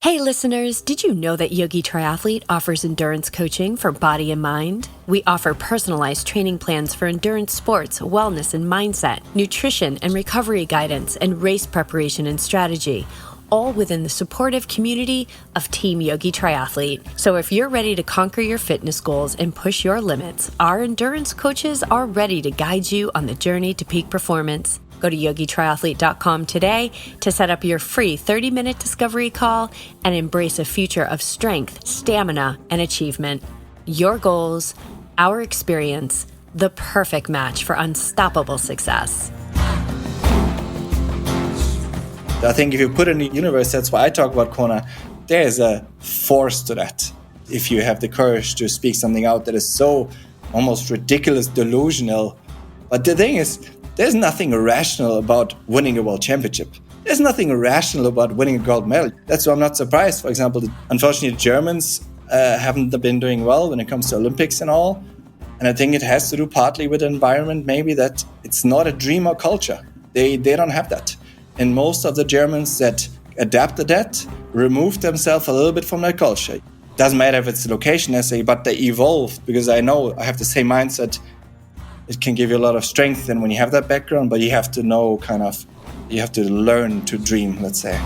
Hey listeners, did you know that Yogi Triathlete offers endurance coaching for body and mind? We offer personalized training plans for endurance sports, wellness and mindset, nutrition and recovery guidance, and race preparation and strategy, all within the supportive community of Team Yogi Triathlete. So if you're ready to conquer your fitness goals and push your limits, our endurance coaches are ready to guide you on the journey to peak performance. Go to yogitriathlete.com today to set up your free 30-minute discovery call and embrace a future of strength, stamina, and achievement. Your goals, our experience, the perfect match for unstoppable success. I think if you put it in the universe, that's why I talk about Kona, there is a force to that. If you have the courage to speak something out that is so almost ridiculous, delusional. But the thing is, there's nothing irrational about winning a world championship. There's nothing irrational about winning a gold medal. That's why I'm not surprised. For example, unfortunately, the Germans haven't been doing well when it comes to Olympics and all. And I think it has to do partly with the environment, maybe that it's not a dreamer culture. They don't have that. And most of the Germans that adapted that removed themselves a little bit from that culture. Doesn't matter if it's the location essay, but they evolved, because I know I have the same mindset. It can give you a lot of strength and when you have that background, but you have to know you have to learn to dream, let's say.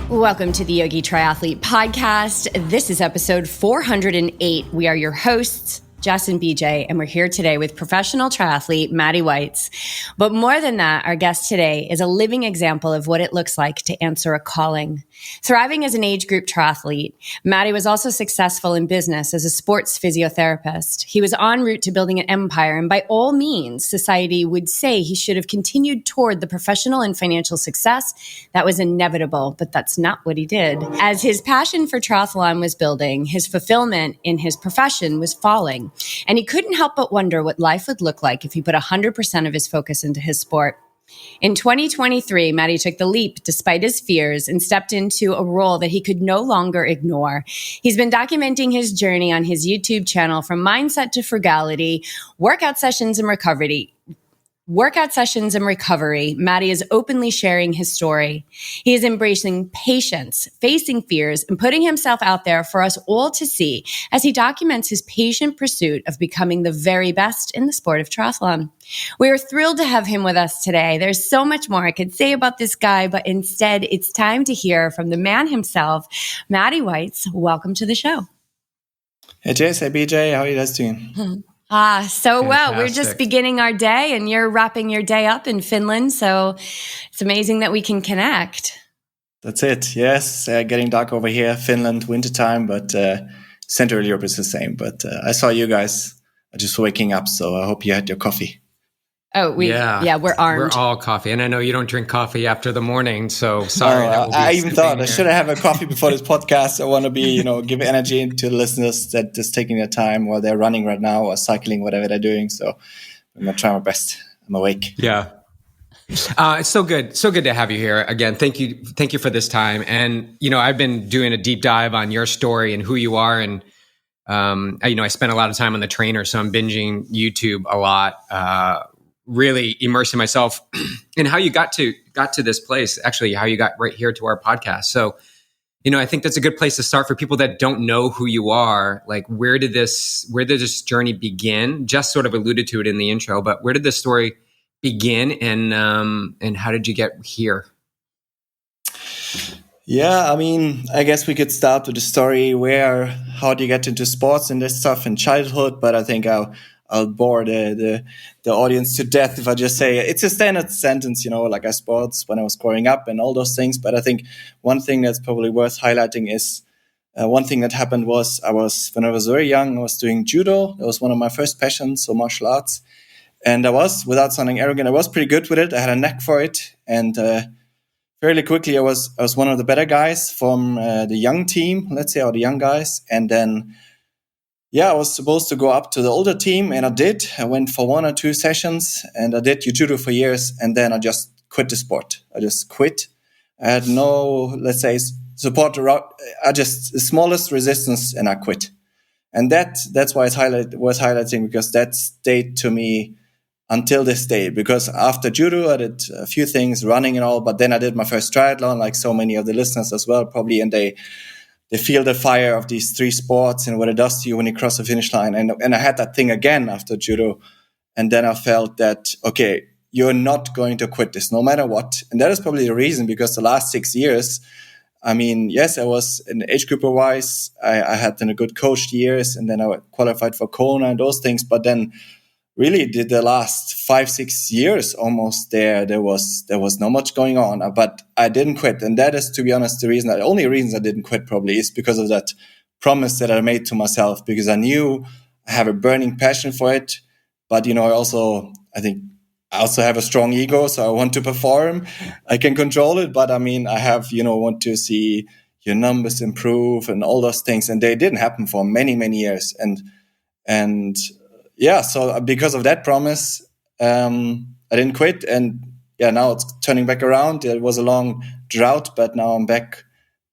Welcome to the Yogi Triathlete Podcast. This is episode 408. We are your hosts, Jess and BJ, and we're here today with professional triathlete Matti Weitz. But more than that, our guest today is a living example of what it looks like to answer a calling. Thriving as an age group triathlete, Matti was also successful in business as a sports physiotherapist. He was en route to building an empire, and by all means, society would say he should have continued toward the professional and financial success that was inevitable, but that's not what he did. As his passion for triathlon was building, his fulfillment in his profession was falling. And he couldn't help but wonder what life would look like if he put 100% of his focus into his sport. In 2023, Matti took the leap despite his fears and stepped into a role that he could no longer ignore. He's been documenting his journey on his YouTube channel from mindset to frugality, workout sessions and recovery. Matti is openly sharing his story. He is embracing patience, facing fears, and putting himself out there for us all to see as he documents his patient pursuit of becoming the very best in the sport of triathlon. We are thrilled to have him with us today. There's so much more I could say about this guy, but instead it's time to hear from the man himself, Matti Weitz. Welcome to the show. Hey Jess, hey BJ, how are you guys doing? So well, we're just beginning our day and you're wrapping your day up in Finland. So it's amazing that we can connect. That's it. Yes. Getting dark over here, Finland, wintertime, but Central Europe is the same. But I saw you guys just waking up. So I hope you had your coffee. Oh, we're armed. We're all coffee. And I know you don't drink coffee after the morning. So sorry. I even thought I should have a coffee before this podcast. I want to be, give energy to the listeners that just taking their time while they're running right now or cycling, whatever they're doing. So I'm going to try my best. I'm awake. Yeah. It's so good. So good to have you here again. Thank you. Thank you for this time. And, I've been doing a deep dive on your story and who you are. And, I spent a lot of time on the trainer, so I'm binging YouTube a lot, really immersing myself in how you got to this place, actually how you got right here to our podcast. So, I think that's a good place to start for people that don't know who you are. Like, where did this journey begin? Just sort of alluded to it in the intro, but where did this story begin and how did you get here? Yeah, I guess we could start with the story how do you get into sports and this stuff in childhood, but I think I'll bore the audience to death if I just say it's a standard sentence, like I sports when I was growing up and all those things. But I think one thing that's probably worth highlighting is one thing that happened was when I was very young, I was doing judo. That was one of my first passions, so martial arts. And I was, without sounding arrogant, I was pretty good with it. I had a knack for it. And fairly quickly, I was one of the better guys from the young team, let's say, or the young guys. And then I was supposed to go up to the older team, and I did. I went for 1 or 2 sessions, and I did judo for years, and then I just quit the sport. I just quit. I had no, let's say, support around. I just the smallest resistance, and I quit. And that's why it's worth highlighting, because that stayed to me until this day, because after judo, I did a few things, running and all, but then I did my first triathlon, like so many of the listeners as well, probably, and they feel the fire of these three sports and what it does to you when you cross the finish line. And I had that thing again after judo. And then I felt that, okay, you're not going to quit this no matter what. And that is probably the reason, because the last 6 years, I mean, yes, I was in age grouper wise, I had a good coached years, and then I qualified for Kona and those things. But then really the last 5-6 years almost there was not much going on, but I didn't quit. And that is, to be honest, the only reason I didn't quit probably is because of that promise that I made to myself, because I knew I have a burning passion for it. But, I also have a strong ego, so I want to perform. I can control it, but I mean, I have, want to see your numbers improve and all those things. And they didn't happen for many, many years. And yeah, so because of that promise, I didn't quit. And yeah, now it's turning back around. It was a long drought, but now I'm back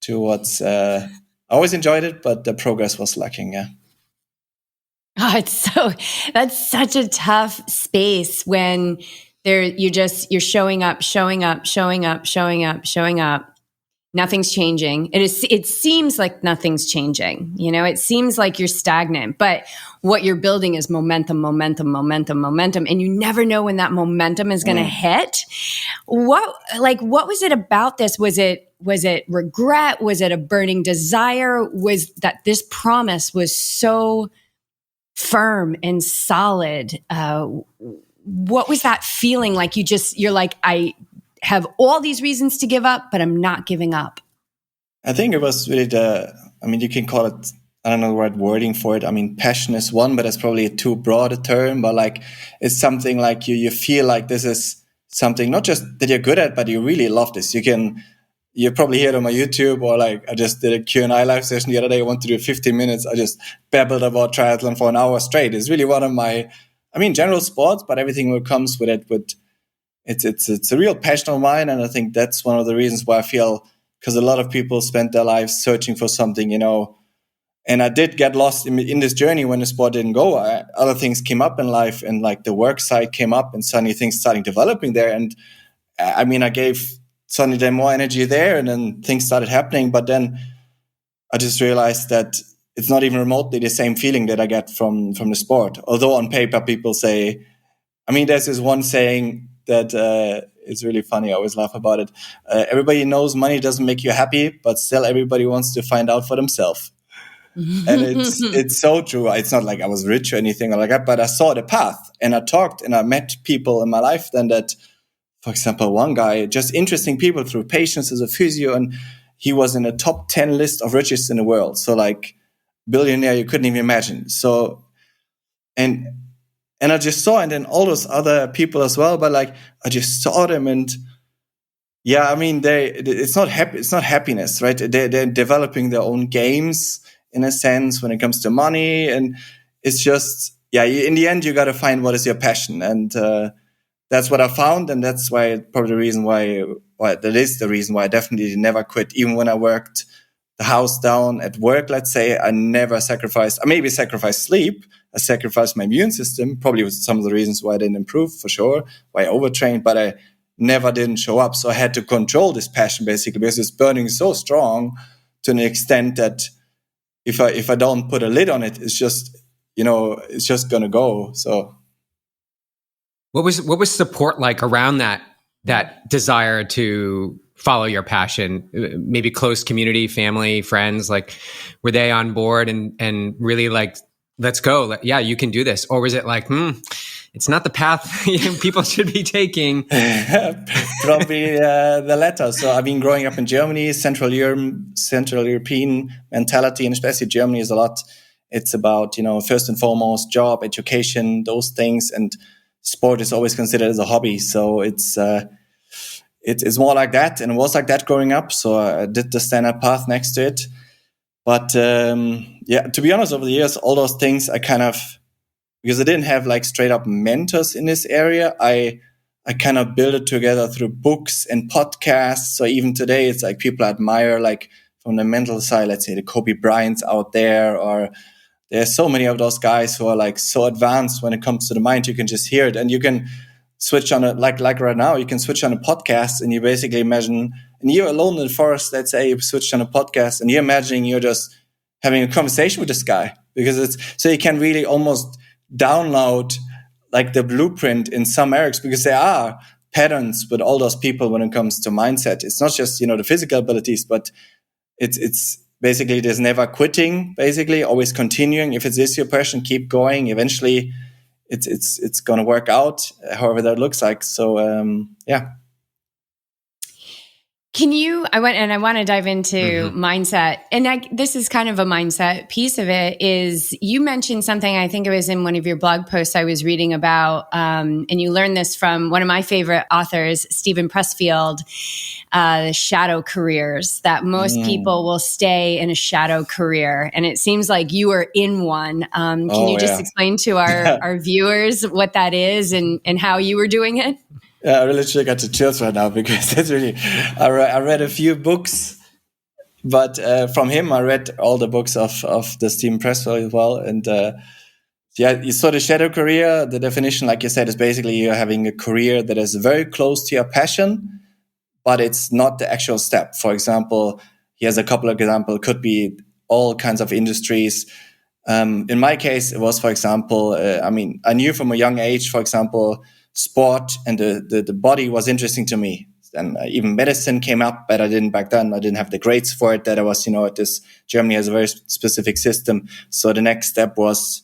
to what's, I always enjoyed it, but the progress was lacking. Yeah. Oh, that's such a tough space when you're showing up. Nothing's changing. It seems like nothing's changing. It seems like you're stagnant, but what you're building is momentum. And you never know when that momentum is going to hit. What was it about this? Was it regret? Was it a burning desire? Was that this promise was so firm and solid? What was that feeling like? You're like, I have all these reasons to give up, but I'm not giving up. I think it was really you can call it, I don't know the right wording for it. I mean, passion is one, but that's probably a too broad a term, but like, it's something like you feel like this is something not just that you're good at, but you really love this. You probably hear it on my YouTube, or like I just did a Q&A live session the other day. I wanted to do 15 minutes. I just babbled about triathlon for an hour straight. It's really one of my, general sports, but everything that comes with it, it's a real passion of mine. And I think that's one of the reasons why I feel, because a lot of people spend their lives searching for something, and I did get lost in this journey when the sport didn't go. Other things came up in life, and like the work side came up, and suddenly things started developing there. And I gave suddenly then more energy there, and then things started happening. But then I just realized that it's not even remotely the same feeling that I get from the sport. Although on paper people say, there's this one saying that it's really funny. I always laugh about it. Everybody knows money doesn't make you happy, but still everybody wants to find out for themselves. And it's so true. It's not like I was rich or anything like that, but I saw the path, and I talked and I met people in my life then that, for example, one guy, just interesting people through patients as a physio, and he was in a top 10 list of richest in the world. So like billionaire you couldn't even imagine. So, and I just saw, and then all those other people as well, but like I just saw them, and yeah, it's not happiness, right? They're developing their own games in a sense when it comes to money, and it's just, in the end you got to find what is your passion, and that's what I found, and that's why probably the reason why I definitely never quit, even when I worked the house down at work. Let's say I never sacrificed. I maybe sacrificed sleep. I sacrificed my immune system. Probably was some of the reasons why I didn't improve, for sure. Why I overtrained, but I never didn't show up. So I had to control this passion basically, because it's burning so strong to an extent that if I don't put a lid on it, it's just gonna go. So. What was support like around that desire to follow your passion? Maybe close community, family, friends, like were they on board and really like, let's go, yeah, you can do this? Or was it like, it's not the path people should be taking? Probably the latter. So growing up in Germany, Central European mentality, and especially Germany is a lot. It's about, first and foremost, job, education, those things, and sport is always considered as a hobby. So it's more like that, and it was like that growing up. So I did the stand-up path next to it. But to be honest, over the years, all those things I kind of, because I didn't have like straight up mentors in this area, I kind of built it together through books and podcasts. So even today, it's like people I admire, like from the mental side, let's say the Kobe Bryants out there, or there's so many of those guys who are like so advanced when it comes to the mind. You can just hear it, and you can switch on like right now, you can switch on a podcast, and you basically imagine, and you're alone in the forest. Let's say you switch on a podcast, and you're imagining you're just having a conversation with this guy, because it's so you can really almost download like the blueprint in some areas, because there are patterns with all those people when it comes to mindset. It's not just, the physical abilities, but it's basically there's never quitting, basically always continuing. If it is your passion, keep going. Eventually it's going to work out, however that looks like. So yeah. I want to dive into mindset. And this is kind of a mindset piece of it. Is you mentioned something, I think it was in one of your blog posts I was reading about, and you learned this from one of my favorite authors, Stephen Pressfield, shadow careers, that most people will stay in a shadow career. And it seems like you are in one. Can you just explain to our viewers what that is and how you were doing it? Yeah, I literally got the chills right now, because that's really. I read a few books, but from him I read all the books of the Stephen Pressfield as well. And you saw the shadow career. The definition, like you said, is basically you're having a career that is very close to your passion, but it's not the actual step. For example, he has a couple of examples. It could be all kinds of industries. In my case, it was, for example, I knew from a young age, for example, sport and the body was interesting to me. And even medicine came up, but I didn't back then. I didn't have the grades for it. That I was, Germany has a very specific system. So the next step was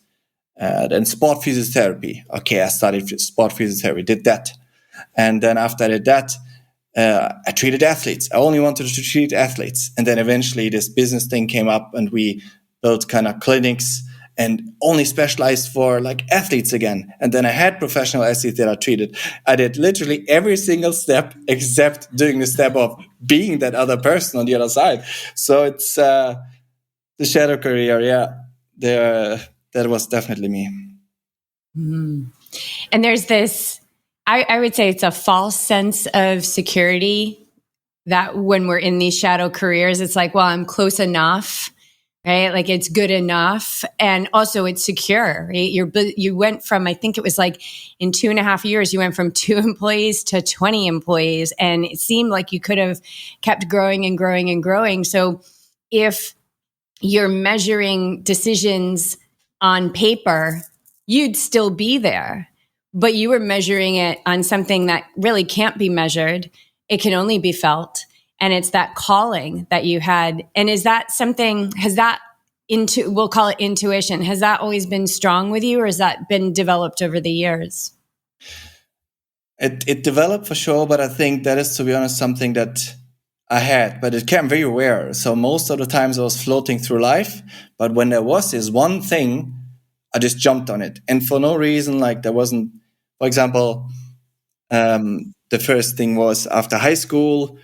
then sport physiotherapy. Okay, I studied sport physiotherapy, did that. And then after I did that, I treated athletes. I only wanted to treat athletes. And then eventually this business thing came up, and we built kind of clinics and only specialized for like athletes again. And then I had professional athletes that I treated. I did literally every single step except doing the step of being that other person on the other side. So it's the shadow career. Yeah, that was definitely me. Mm. And there's this, I would say it's a false sense of security that when we're in these shadow careers, it's like, well, I'm close enough. Right? Like it's good enough. And also it's secure. Right? You went from, I think it was like in 2.5 years, you went from 2 employees to 20 employees. And it seemed like you could have kept growing and growing and growing. So if you're measuring decisions on paper, you'd still be there, but you were measuring it on something that really can't be measured. It can only be felt. And it's that calling that you had. And is that something, we'll call it intuition. Has that always been strong with you, or has that been developed over the years? It developed for sure, but I think that is, to be honest, something that I had, but it came very rare. So most of the times I was floating through life, but when there was this one thing, I just jumped on it. And for no reason, like there wasn't, for example, the first thing was after high school,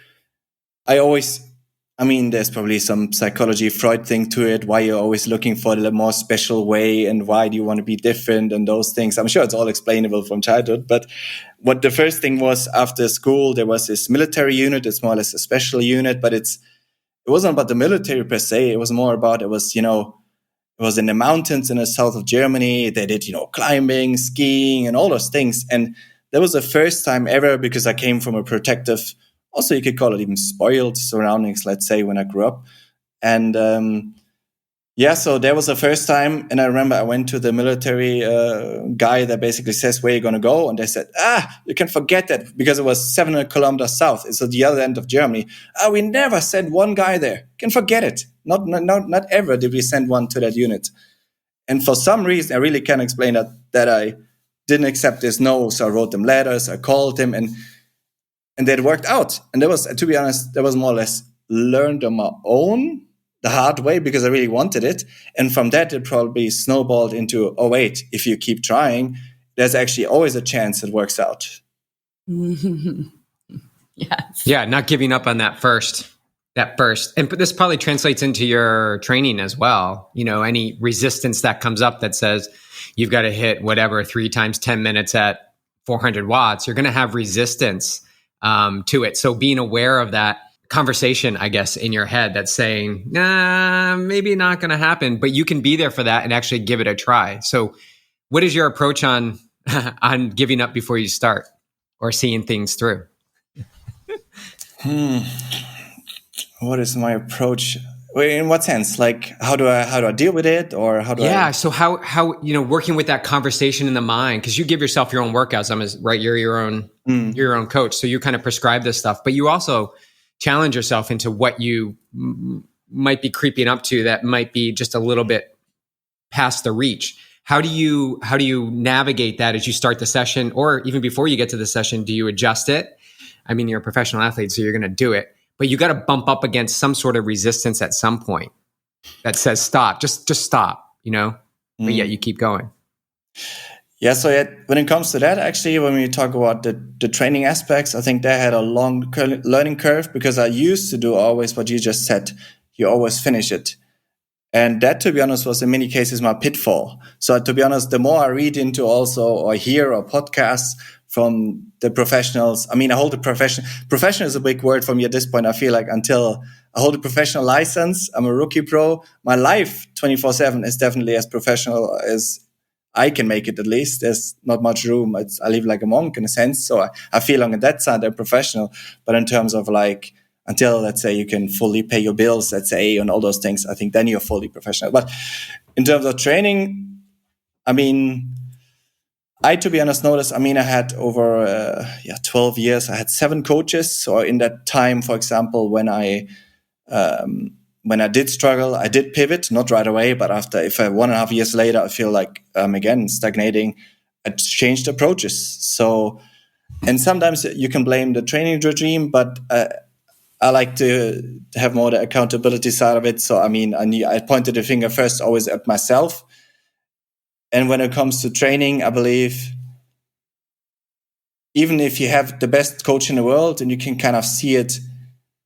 there's probably some psychology Freud thing to it, why you're always looking for the more special way and why do you want to be different and those things. I'm sure it's all explainable from childhood. But what the first thing was, after school, there was this military unit. It's more or less a special unit, but it wasn't about the military per se. It was more about, it was in the mountains in the south of Germany. They did, climbing, skiing and all those things. And that was the first time ever, because I came from a protective, also you could call it even spoiled surroundings, let's say, when I grew up. And so that was the first time. And I remember I went to the military guy that basically says, where are you going to go? And they said, you can forget that, because it was 700 kilometers south. It's at the other end of Germany. We never sent one guy there. You can forget it. Not ever did we send one to that unit. And for some reason, I really can't explain that I didn't accept this no. So I wrote them letters, I called them, and that worked out. And that was, to be honest, that was more or less learned on my own, the hard way, because I really wanted it. And from that, it probably snowballed into, oh, wait, if you keep trying, there's actually always a chance it works out. Yes. Yeah, not giving up on that first. And this probably translates into your training as well. Any resistance that comes up that says you've got to hit whatever 3 times 10 minutes at 400 watts, you're going to have resistance to it. So being aware of that conversation, I guess, in your head that's saying, nah, maybe not going to happen, but you can be there for that and actually give it a try. So what is your approach on on giving up before you start or seeing things through? What is my approach? In what sense? Like, how do I deal with it, or how do I? So how working with that conversation in the mind, because you give yourself your own workouts. Right. You're your own coach, so you kind of prescribe this stuff, but you also challenge yourself into what you might be creeping up to that might be just a little bit past the reach. How do you navigate that as you start the session, or even before you get to the session? Do you adjust it? I mean, you're a professional athlete, so you're going to do it, but you got to bump up against some sort of resistance at some point that says stop, just stop, but yet you keep going. Yeah. So when it comes to that, actually, when we talk about the training aspects, I think they had a long learning curve, because I used to do always what you just said. You always finish it. And that, to be honest, was in many cases my pitfall. So to be honest, the more I read into also or hear or podcasts from the professionals, I mean, I hold a professional is a big word for me at this point. I feel like until I hold a professional license, I'm a rookie pro. My life 24/7 is definitely as professional as I can make it, at least. There's not much room. I live like a monk in a sense. So I feel on that side, I'm professional. But in terms of like, until, let's say, you can fully pay your bills, let's say, and all those things, I think then you're fully professional. But in terms of training, I mean, to be honest, noticed, I had over 12 years, I had 7 coaches. So in that time, for example, when I did struggle, I did pivot, not right away, but after 1.5 years later, I feel like again stagnating, I changed approaches. So, and sometimes you can blame the training regime, but I like to have more the accountability side of it. So, I pointed the finger first always at myself. And when it comes to training, I believe even if you have the best coach in the world, and you can kind of see it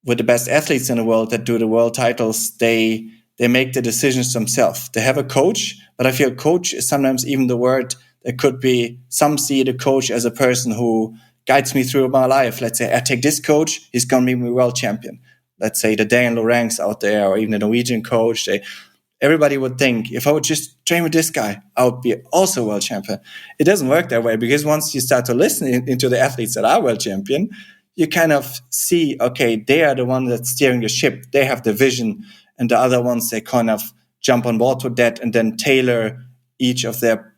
with the best athletes in the world that do the world titles, they make the decisions themselves. They have a coach, but I feel coach is sometimes even the word that could be, some see the coach as a person who guides me through my life. Let's say I take this coach, he's going to be my world champion. Let's say the Dan Lorangs out there, or even the Norwegian coach. Everybody would think, if I would just train with this guy, I would be also world champion. It doesn't work that way, because once you start to listen into the athletes that are world champion, you kind of see, okay, they are the one that's steering the ship. They have the vision, and the other ones, they kind of jump on board with that and then tailor each of their,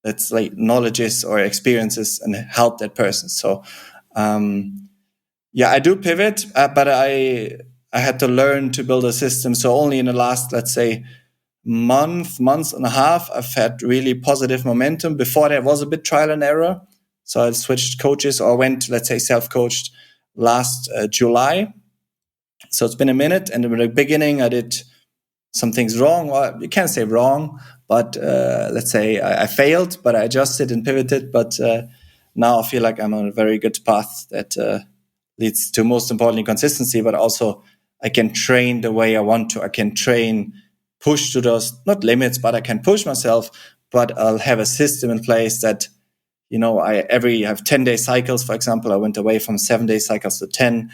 let's say, knowledges or experiences and help that person. So, I do pivot, but I had to learn to build a system. So only in the last, let's say, month and a half, I've had really positive momentum. Before that was a bit trial and error. So I switched coaches, or went, let's say, self-coached last July. So it's been a minute. And in the beginning, I did some things wrong. Well, you can't say wrong, but let's say I failed, but I adjusted and pivoted. But now I feel like I'm on a very good path that leads to, most importantly, consistency, but also I can train the way I want to. I can push to those, not limits, but I can push myself, but I'll have a system in place that, I have 10-day cycles, for example. I went away from 7-day cycles to 10,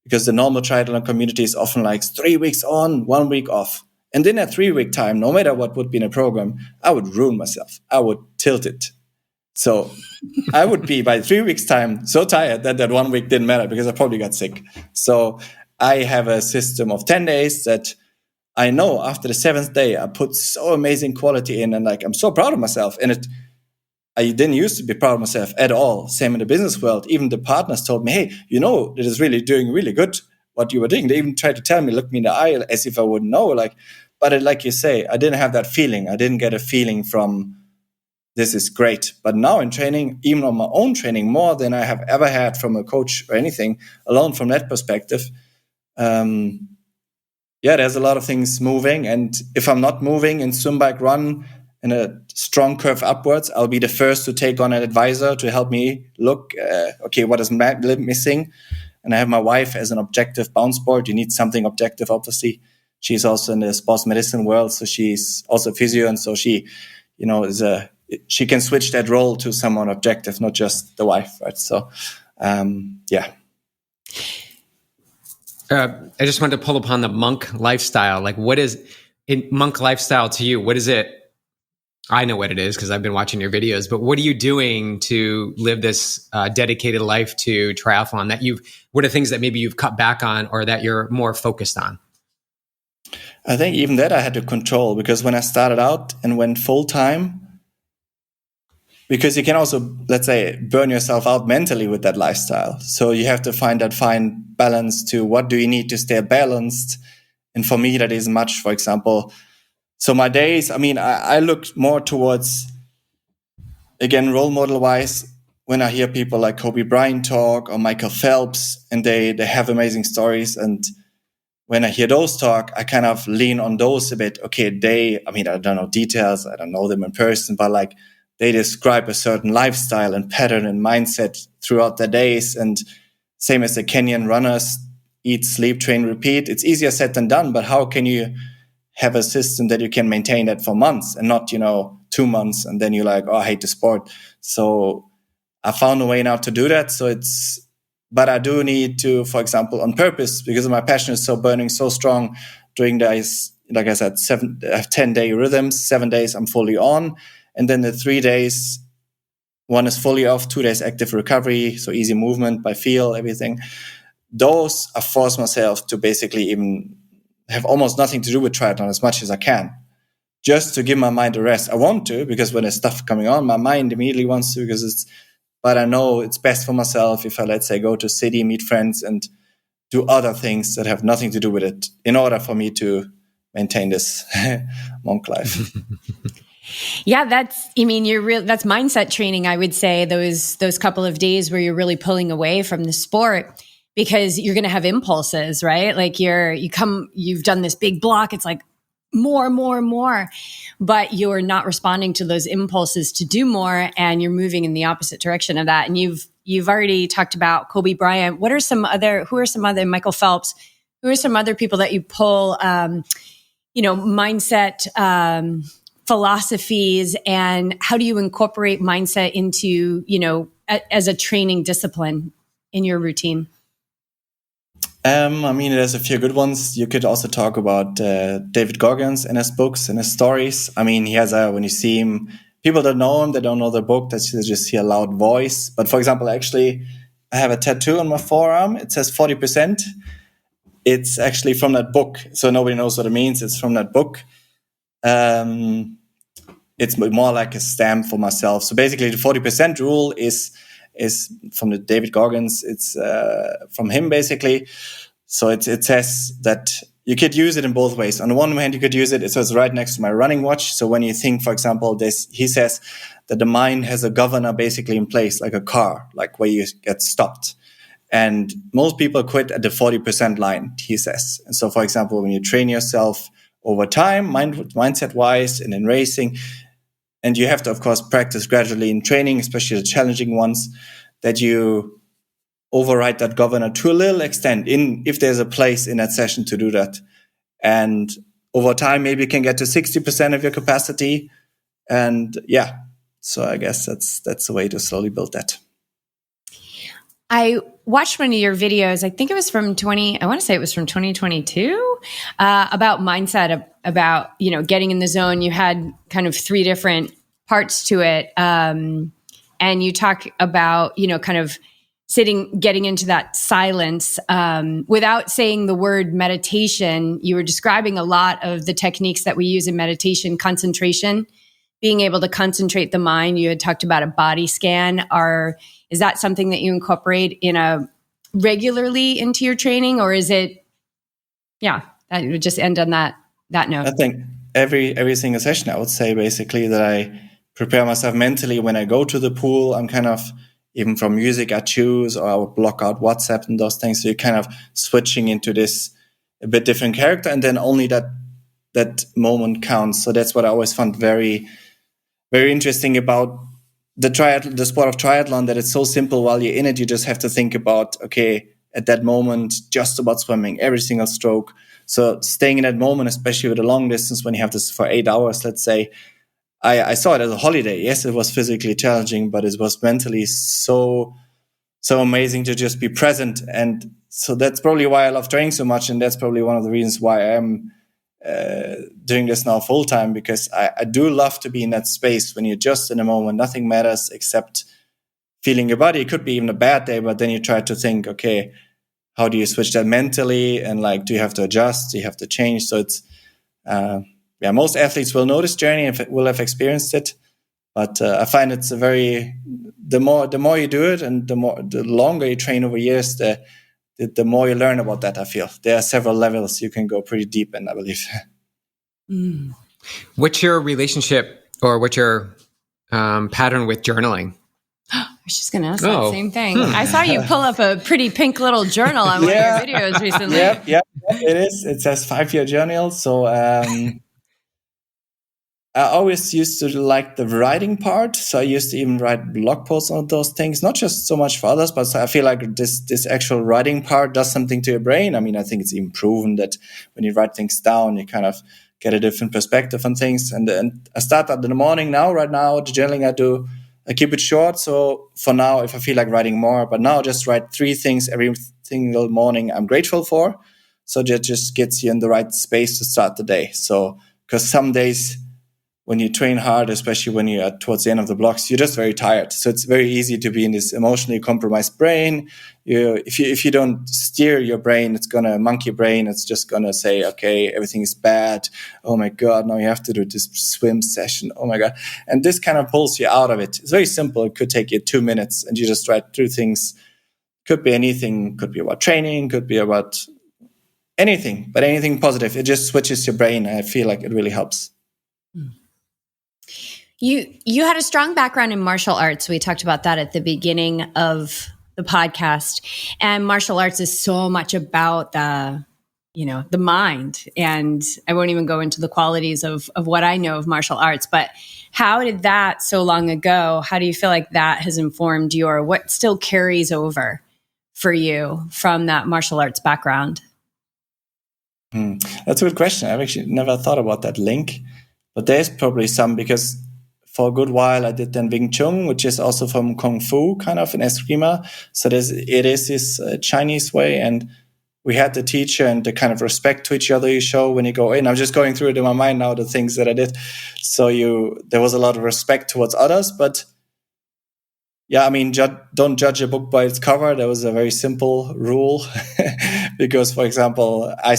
because the normal triathlon community is often like 3 weeks on, 1 week off. And then at 3-week time, no matter what would be in a program, I would ruin myself. I would tilt it. So I would be, by 3 weeks time, so tired that 1 week didn't matter, because I probably got sick. So I have a system of 10 days that I know after the 7th day, I put so amazing quality in, and I'm so proud of myself. And I didn't used to be proud of myself at all. Same in the business world. Even the partners told me, hey, it is really doing really good what you were doing. They even tried to tell me, look me in the eye, as if I wouldn't know. But like you say, I didn't have that feeling. I didn't get a feeling from, this is great. But now in training, even on my own training, more than I have ever had from a coach or anything, alone from that perspective, there's a lot of things moving. And if I'm not moving in swim, bike, run in a strong curve upwards, I'll be the first to take on an advisor to help me look, what is missing? And I have my wife as an objective bounce board. You need something objective, obviously. She's also in the sports medicine world, so she's also a physio. And so she, she can switch that role to someone objective, not just the wife, right? So, I just wanted to pull upon the monk lifestyle. Like, what is monk lifestyle to you? What is it? I know what it is because I've been watching your videos, but what are you doing to live this dedicated life to triathlon what are things that maybe you've cut back on or that you're more focused on? I think even that I had to control, because when I started out and went full time, because you can also, let's say, burn yourself out mentally with that lifestyle. So you have to find that fine balance to what do you need to stay balanced. And for me, that is much, for example. So my days, I look more towards, again, role model wise, when I hear people like Kobe Bryant talk or Michael Phelps, and they have amazing stories. And when I hear those talk, I kind of lean on those a bit. Okay, I don't know details. I don't know them in person, but like they describe a certain lifestyle and pattern and mindset throughout their days. And same as the Kenyan runners, eat, sleep, train, repeat. It's easier said than done, but how can you have a system that you can maintain that for months and not, 2 months and then you're like, oh, I hate the sport. So I found a way now to do that. But I do need to, for example, on purpose, because my passion is so burning, so strong during days, like I said, I have 10-day rhythms, 7 days I'm fully on. And then the 3 days, one is fully off, 2 days active recovery. So easy movement by feel, everything. Those I force myself to basically even have almost nothing to do with triathlon as much as I can, just to give my mind a rest. I want to, because when there's stuff coming on, my mind immediately wants to, but I know it's best for myself if I, let's say, go to a city, meet friends, and do other things that have nothing to do with it in order for me to maintain this monk life. Yeah, that's mindset training. I would say those couple of days where you're really pulling away from the sport, because you're going to have impulses, right? Like you've done this big block. It's like more, but you're not responding to those impulses to do more, and you're moving in the opposite direction of that. And you've already talked about Kobe Bryant. Who are some other Michael Phelps? Who are some other people that you pull, mindset, philosophies, and how do you incorporate mindset into, as a training discipline in your routine? There's a few good ones. You could also talk about David Goggins and his books and his stories. He has when you see him, people that know him, they don't know the book, they just hear a loud voice. But for example, actually, I have a tattoo on my forearm. It says 40%. It's actually from that book. So nobody knows what it means. It's from that book. It's more like a stamp for myself. So basically the 40% rule is from the David Goggins. It's from him basically. So it says that you could use it in both ways. On the one hand, you could use it. So it's right next to my running watch. So when you think, for example, he says that the mind has a governor basically in place, like a car, like where you get stopped. And most people quit at the 40% line, he says. And so, for example, when you train yourself over time, mindset-wise and in racing, and you have to, of course, practice gradually in training, especially the challenging ones, that you override that governor to a little extent if there's a place in that session to do that. And over time, maybe you can get to 60% of your capacity. And yeah, so I guess that's the way to slowly build that. I watched one of your videos. I think it was from 2022, about mindset, about, getting in the zone. You had kind of 3 different parts to it. And you talk about, kind of getting into that silence, without saying the word meditation. You were describing a lot of the techniques that we use in meditation, concentration, being able to concentrate the mind. You had talked about a body scan. Is that something that you incorporate regularly into your training, or is it, that would just end on that note? I think every single session, I would say basically that I prepare myself mentally when I go to the pool. I'm kind of, even from music I choose, or I would block out WhatsApp and those things. So you're kind of switching into this a bit different character, and then only that moment counts. So that's what I always found very, very interesting about the sport of triathlon, that it's so simple. While you're in it, you just have to think about, okay, at that moment, just about swimming, every single stroke. So staying in that moment, especially with a long distance, when you have this for 8 hours, let's say, I saw it as a holiday. Yes, it was physically challenging, but it was mentally so so amazing to just be present. And so that's probably why I love training so much. And that's probably one of the reasons why I am doing this now full time, because I do love to be in that space when you're just in a moment, nothing matters except feeling your body. It could be even a bad day, but then you try to think, okay, how do you switch that mentally? And like, do you have to adjust? Do you have to change? So it's, most athletes will know this journey and will have experienced it. But I find it's the more you do it, and the longer you train over years, the more you learn about that. I feel there are several levels you can go pretty deep in, I believe. What's your relationship, or what's your pattern with journaling? I was just going to ask that same thing. I saw you pull up a pretty pink little journal on one of your videos recently. Yeah, it is. It says 5-year journal. So I always used to like the writing part. So I used to even write blog posts on those things, not just so much for others, but I feel like this actual writing part does something to your brain. I mean, I think it's even proven that when you write things down, you kind of get a different perspective on things. And I start that in the morning now. Right now, the journaling I keep it short. So for now, if I feel like writing more, but now just write 3 things every single morning I'm grateful for. So that just gets you in the right space to start the day. So, because some days when you train hard, especially when you're towards the end of the blocks, you're just very tired. So it's very easy to be in this emotionally compromised brain. If you don't steer your brain, it's going to monkey brain. It's just going to say, okay, everything is bad. Oh my God, now you have to do this swim session. Oh my God. And this kind of pulls you out of it. It's very simple. It could take you 2 minutes and you just write 2 things. Could be anything. Could be about training. Could be about anything, but anything positive. It just switches your brain. I feel like it really helps. You had a strong background in martial arts. We talked about that at the beginning of the podcast. And martial arts is so much about the mind. And I won't even go into the qualities of what I know of martial arts. But how did that, so long ago, how do you feel like that has informed what still carries over for you from that martial arts background? That's a good question. I've actually never thought about that link. But there's probably some, because for a good while I did then Wing Chun, which is also from Kung Fu, kind of an eskrima. So it is this Chinese way. And we had the teacher and the kind of respect to each other you show when you go in. I'm just going through it in my mind now, the things that I did. So there was a lot of respect towards others. But yeah, I mean, don't judge a book by its cover. That was a very simple rule. Because, for example, I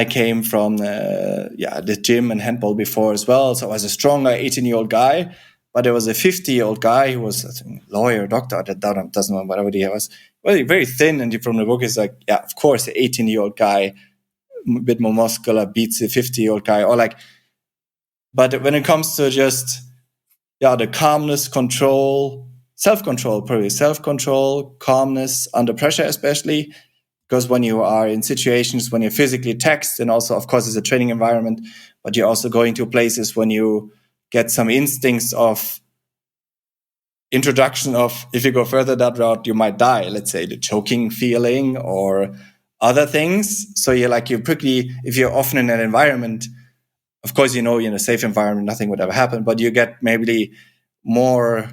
came from the gym and handball before as well. So I was a stronger 18-year-old guy, but there was a 50-year-old guy who was, I think, lawyer, doctor, that doesn't know whatever he was. Well, very thin, and from the book is like, yeah, of course, the 18-year-old guy, a bit more muscular, beats the 50-year-old guy, or like. But when it comes to just the calmness, control, self-control, calmness under pressure, especially. Because when you are in situations when you're physically taxed, and also, of course, it's a training environment, but you're also going to places when you get some instincts of introduction of, if you go further that route, you might die. Let's say the choking feeling or other things. So if you're often in an environment, of course, you're in a safe environment, nothing would ever happen, but you get maybe more.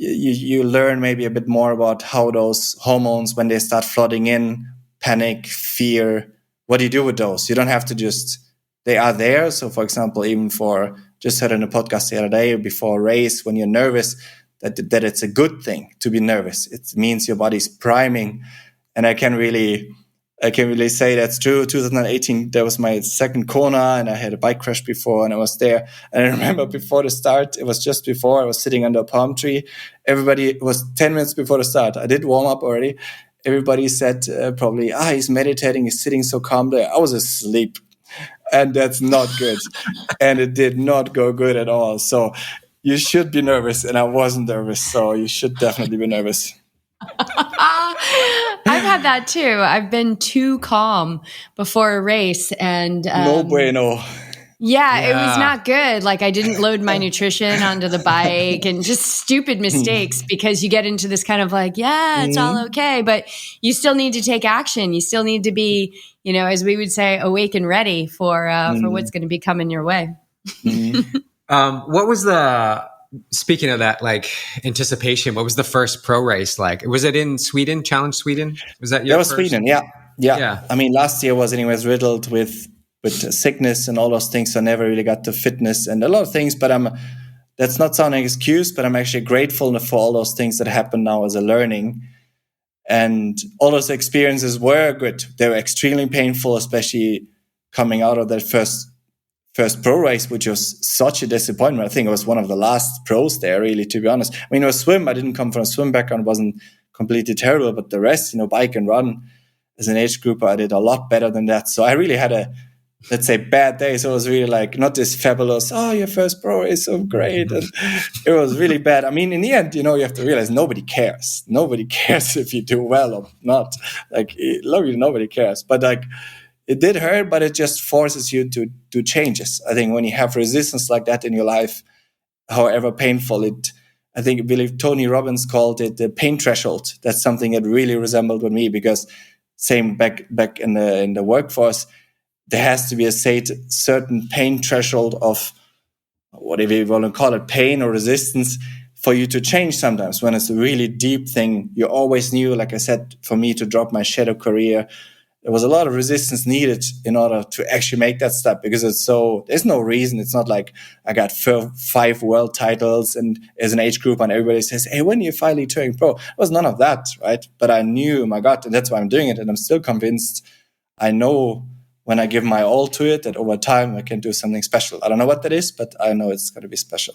You learn maybe a bit more about how those hormones, when they start flooding in, panic, fear, what do you do with those? You don't have to they are there. So for example, even just heard in a podcast the other day, before a race, when you're nervous, that it's a good thing to be nervous. It means your body's priming. And I can really say that's true. 2018, that was my second Kona, and I had a bike crash before, and I was there. And I remember before the start, it was just before, I was sitting under a palm tree. It was 10 minutes before the start. I did warm up already. Everybody said probably, he's meditating, he's sitting so calm there. I was asleep, and that's not good. And it did not go good at all. So you should be nervous, and I wasn't nervous. So you should definitely be nervous. I've had that too. I've been too calm before a race, and no bueno. Yeah, it was not good. Like, I didn't load my nutrition onto the bike, and just stupid mistakes, because you get into this kind of like, it's all okay, but you still need to take action. You still need to be, as we would say, awake and ready for what's going to be coming your way. What was the speaking of that, like anticipation, what was the first pro race like? Was it in Sweden, Challenge Sweden? Was that your That was first? Sweden, yeah. Yeah. I mean, last year was anyways riddled with sickness and all those things, so I never really got to fitness and a lot of things. But that's not sounding excuse, but I'm actually grateful for all those things that happened now as a learning. And all those experiences were good. They were extremely painful, especially coming out of that first pro race, which was such a disappointment. I think I was one of the last pros there, really, to be honest. I mean, it was swim. I didn't come from a swim background, wasn't completely terrible, but the rest, bike and run as an age group, I did a lot better than that. So I really had a, let's say, bad day. So it was really like not this fabulous, oh, your first pro is so great. And it was really bad. I mean, in the end, you have to realize nobody cares. Nobody cares if you do well or not. Like, nobody cares. But like, it did hurt, but it just forces you to do changes. I think when you have resistance like that in your life, however painful it, I believe Tony Robbins called it the pain threshold. That's something that really resembled with me, because same back in the workforce, there has to be a certain pain threshold of whatever you want to call it, pain or resistance, for you to change sometimes. When it's a really deep thing, you always knew, like I said, for me to drop my shadow career, there was a lot of resistance needed in order to actually make that step, because there's no reason. It's not like I got 5 world titles and as an age group and everybody says, hey, when are you finally turning pro? It was none of that, right? But I knew, my God, and that's why I'm doing it. And I'm still convinced. I know when I give my all to it, that over time I can do something special. I don't know what that is, but I know it's going to be special.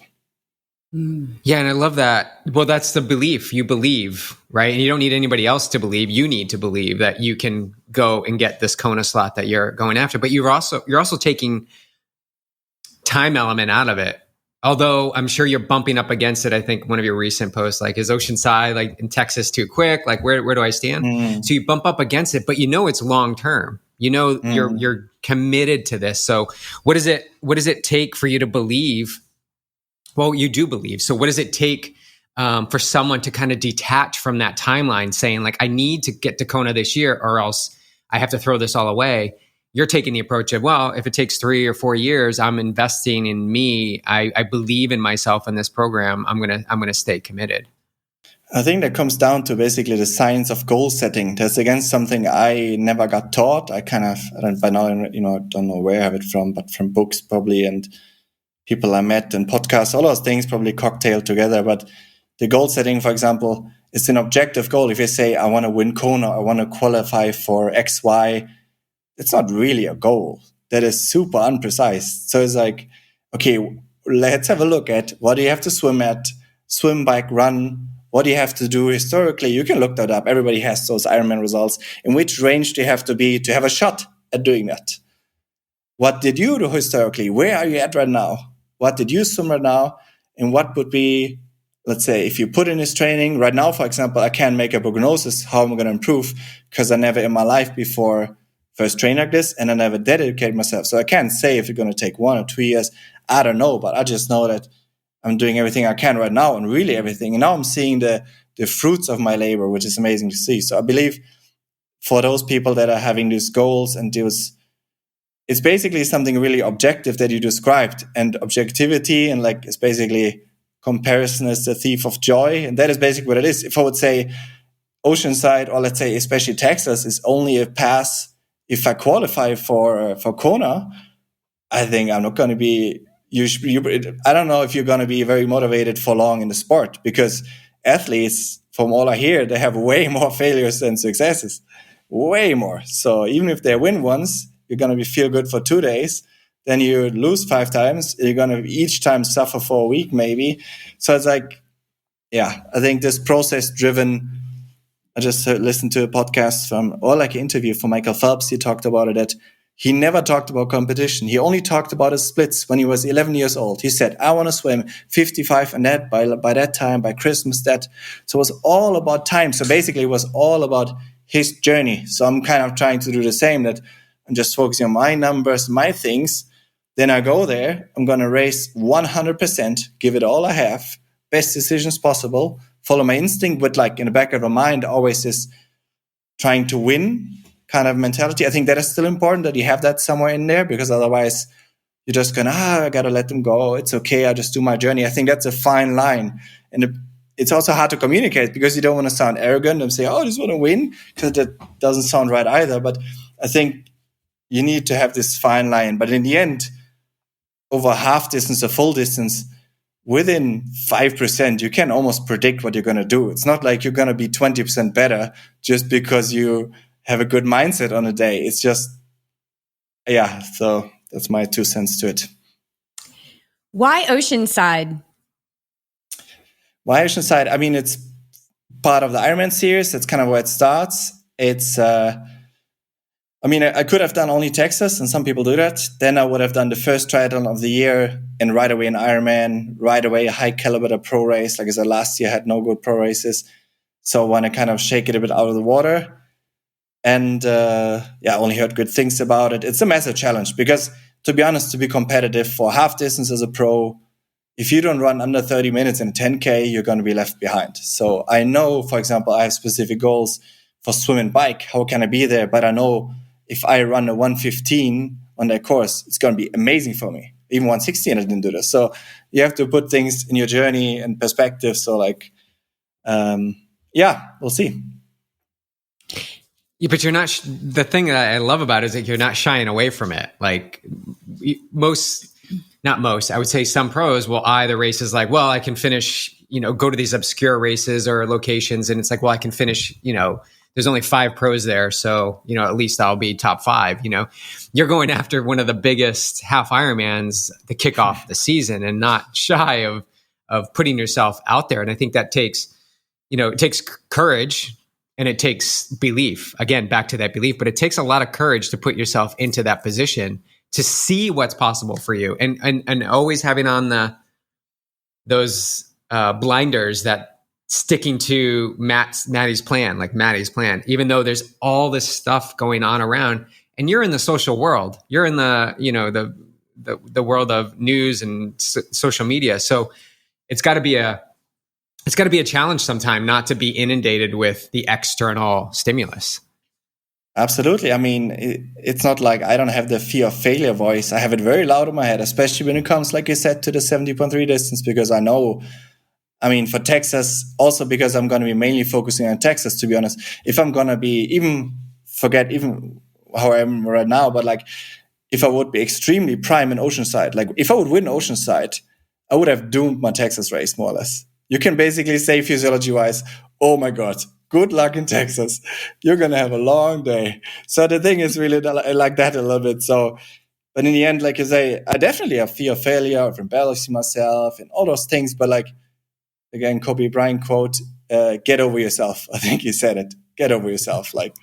Yeah, and I love that. Well, that's the belief. You believe, right? And you don't need anybody else to believe. You need to believe that you can go and get this Kona slot that you're going after. But you're also taking time element out of it. Although I'm sure you're bumping up against it. I think one of your recent posts, like, is Oceanside, like in Texas, too quick? Like, where do I stand? So you bump up against it, but it's long term. You're committed to this. So what does it take for you to believe? Well, you do believe. So what does it take for someone to kind of detach from that timeline, saying like, I need to get to Kona this year or else I have to throw this all away? You're taking the approach of, well, if it takes 3 or 4 years, I'm investing in me. I believe in myself in this program. I'm gonna stay committed. I think that comes down to basically the science of goal setting. That's again something I never got taught. I don't know where I have it from, but from books probably, and people I met and podcasts, all those things probably cocktailed together. But the goal setting, for example, is an objective goal. If you say, I want to win Kona, I want to qualify for X, Y, it's not really a goal. That is super unprecise. So it's like, okay, let's have a look at what do you have to swim, bike, run. What do you have to do historically? You can look that up. Everybody has those Ironman results. In which range do you have to be to have a shot at doing that? What did you do historically? Where are you at right now? What did you swim right now? And what would be, let's say, if you put in this training right now, for example, I can't make a prognosis how I'm going to improve because I never in my life before first trained like this, and I never dedicated myself. So I can't say if it's going to take 1 or 2 years. I don't know, but I just know that I'm doing everything I can right now, and really everything. And now I'm seeing the fruits of my labor, which is amazing to see. So I believe for those people that are having these goals and it's basically something really objective that you described, and objectivity, and like it's basically comparison is the thief of joy, and that is basically what it is. If I would say Oceanside, or let's say especially Texas, is only a pass if I qualify for Kona, I think I'm not going to be. I don't know if you're going to be very motivated for long in the sport, because athletes, from all I hear, they have way more failures than successes, way more. So even if they win once, you're going to feel good for 2 days. Then you lose 5 times. You're going to each time suffer for a week, maybe. So it's like, yeah, I think this process-driven. I just listened to a podcast an interview from Michael Phelps. He talked about it, that he never talked about competition. He only talked about his splits when he was 11 years old. He said, I want to swim 55 and that by that time, by Christmas, that. So it was all about time. So basically it was all about his journey. So I'm kind of trying to do the same, that I'm just focusing on my numbers, my things. Then I go there. I'm going to race 100%, give it all I have, best decisions possible, follow my instinct with, like, in the back of my mind, always this trying to win kind of mentality. I think that is still important, that you have that somewhere in there, because otherwise you're just going, I got to let them go. It's okay. I'll just do my journey. I think that's a fine line. And it's also hard to communicate because you don't want to sound arrogant and say, oh, I just want to win, because that doesn't sound right either. But I think you need to have this fine line. But in the end, over half distance or full distance, within 5%, you can almost predict what you're going to do. It's not like you're going to be 20% better just because you have a good mindset on a day. It's just, yeah, so that's my 2 cents to it. Why Oceanside? Why Oceanside? I mean, it's part of the Ironman series. That's kind of where it starts. It's, I mean, I could have done only Texas, and some people do that. Then I would have done the first triathlon of the year and right away an Ironman, right away a high caliber pro race. Like I said, last year I had no good pro races. So I want to kind of shake it a bit out of the water. And I only heard good things about it. It's a massive challenge because, to be honest, to be competitive for half distance as a pro, if you don't run under 30 minutes in 10K, you're going to be left behind. So I know, for example, I have specific goals for swim and bike. How can I be there? But I know if I run a 1:15 on that course, it's going to be amazing for me. Even 1:16, I didn't do this. So you have to put things in your journey and perspective. So we'll see. Yeah, but you're not. The thing that I love about it is that you're not shying away from it. Like not most, I would say some pros will eye the races like, well, I can finish, go to these obscure races or locations. And it's like, well, I can finish, there's only 5 pros there. So, at least I'll be top 5, You're going after one of the biggest half Ironmans to kick off the season and not shy of putting yourself out there. And I think that takes, it takes courage and it takes belief. Again, back to that belief, but it takes a lot of courage to put yourself into that position to see what's possible for you, and always having on those blinders that sticking to Matti's plan, even though there's all this stuff going on around, and you're in the social world, you're in the the world of news and social media, so it's got to be a challenge sometime not to be inundated with the external stimulus. Absolutely. I mean, it's not like I don't have the fear of failure voice. I have it very loud in my head, especially when it comes, like you said, to the 70.3 distance, because I know, I mean, for Texas, also because I'm going to be mainly focusing on Texas, to be honest. If I'm going to be, forget how I am right now, but like if I would be extremely prime in Oceanside, like if I would win Oceanside, I would have doomed my Texas race more or less. You can basically say physiology-wise, oh my God, good luck in Texas. You're going to have a long day. So the thing is really like that a little bit. So, but in the end, like you say, I definitely have fear of failure, of embellishing myself and all those things. But like, again, Kobe Bryant quote, get over yourself. I think he said it. Get over yourself. Like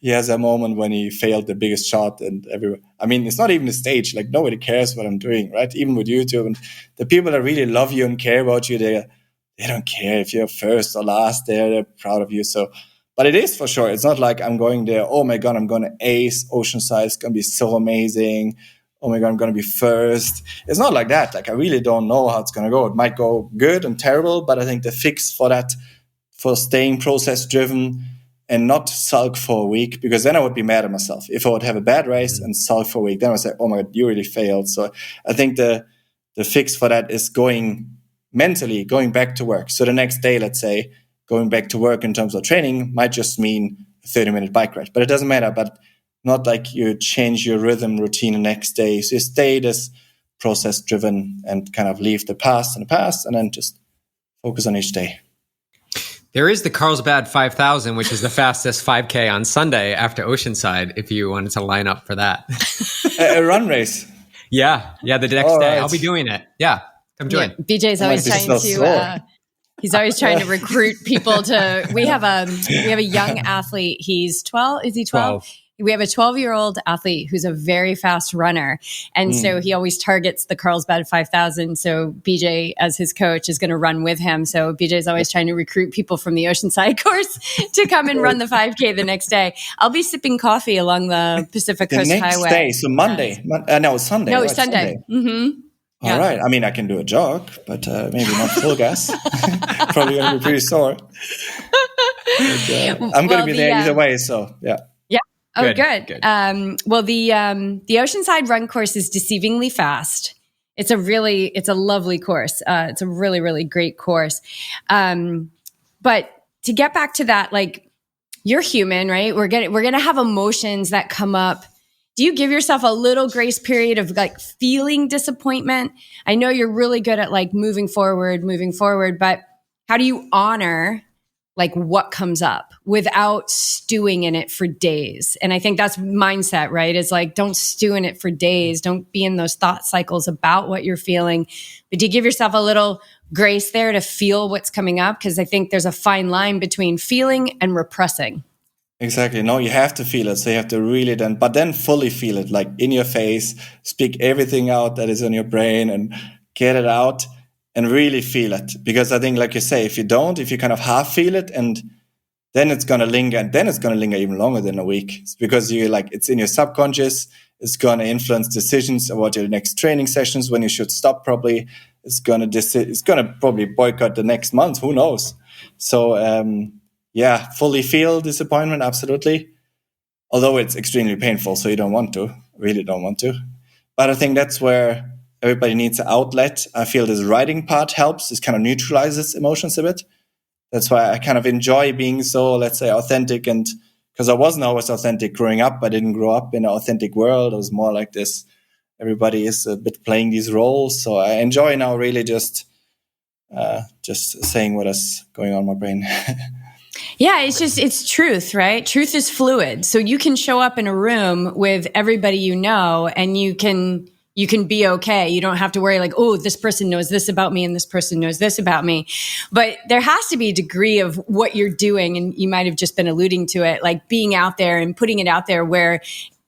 he has a moment when he failed the biggest shot and everyone. I mean, it's not even a stage. Like nobody cares what I'm doing, right? Even with YouTube and the people that really love you and care about you, they don't care if you're first or last there. They're proud of you. So, but it is for sure. It's not like I'm going there. Oh my God, I'm going to ace Oceanside. It's going to be so amazing. Oh my God, I'm going to be first. It's not like that. Like I really don't know how it's going to go. It might go good and terrible, but I think the fix for that, for staying process driven and not sulk for a week, because then I would be mad at myself. If I would have a bad race and sulk for a week, then I would say, oh my God, you really failed. So I think the fix for that is mentally going back to work. So the next day, let's say, going back to work in terms of training might just mean a 30-minute bike ride. But it doesn't matter. But not like you change your rhythm routine the next day. So you stay this process-driven and kind of leave the past in the past and then just focus on each day. There is the Carlsbad 5000, which is the fastest 5K on Sunday after Oceanside, if you wanted to line up for that. A run race. Yeah, the next day. Right. I'll be doing it. Yeah. Come join. Yeah, BJ's always trying to. He's always trying to recruit people to. We have a young athlete. He's 12. Is he 12? We have a 12-year-old athlete who's a very fast runner, and so he always targets the Carlsbad 5000. So BJ, as his coach, is going to run with him. So BJ's always trying to recruit people from the Oceanside course to come and run the 5K the next day. I'll be sipping coffee along the Pacific Coast Highway. The next day, so Monday. No, it's Sunday. No, right? it's Sunday. Mm-hmm. Yeah. All right. I mean, I can do a jog, but maybe not full gas. Probably going to be pretty sore. But, I'm going to be there either way. So, yeah. Yeah. Oh, good. Well, the Oceanside Run course is deceivingly fast. It's a lovely course. It's a really, really great course. But to get back to that, like, you're human, right? We're gonna have emotions that come up. Do you give yourself a little grace period of like feeling disappointment? I know you're really good at like moving forward, but how do you honor like what comes up without stewing in it for days? And I think that's mindset, right? It's like, don't stew in it for days. Don't be in those thought cycles about what you're feeling. But do you give yourself a little grace there to feel what's coming up? Because I think there's a fine line between feeling and repressing. Exactly. No, you have to feel it. So you have to really but then fully feel it, like in your face, speak everything out that is in your brain and get it out. And really feel it. Because I think, like you say, if you kind of half feel it, and then it's going to linger, and then it's going to linger even longer than a week. It's because it's in your subconscious. It's going to influence decisions about your next training sessions, when you should stop probably. It's going to probably boycott the next month. Who knows? So, fully feel disappointment. Absolutely. Although it's extremely painful. So you really don't want to. But I think that's where everybody needs an outlet. I feel this writing part helps. This kind of neutralizes emotions a bit. That's why I kind of enjoy being so, let's say, authentic. And because I wasn't always authentic growing up, I didn't grow up in an authentic world. I was more like this. Everybody is a bit playing these roles. So I enjoy now really just saying what is going on in my brain. Yeah, it's truth, right? Truth is fluid. So you can show up in a room with everybody you know, and you can be okay. You don't have to worry like, oh, this person knows this about me and this person knows this about me. But there has to be a degree of what you're doing. And you might have just been alluding to it, like being out there and putting it out there where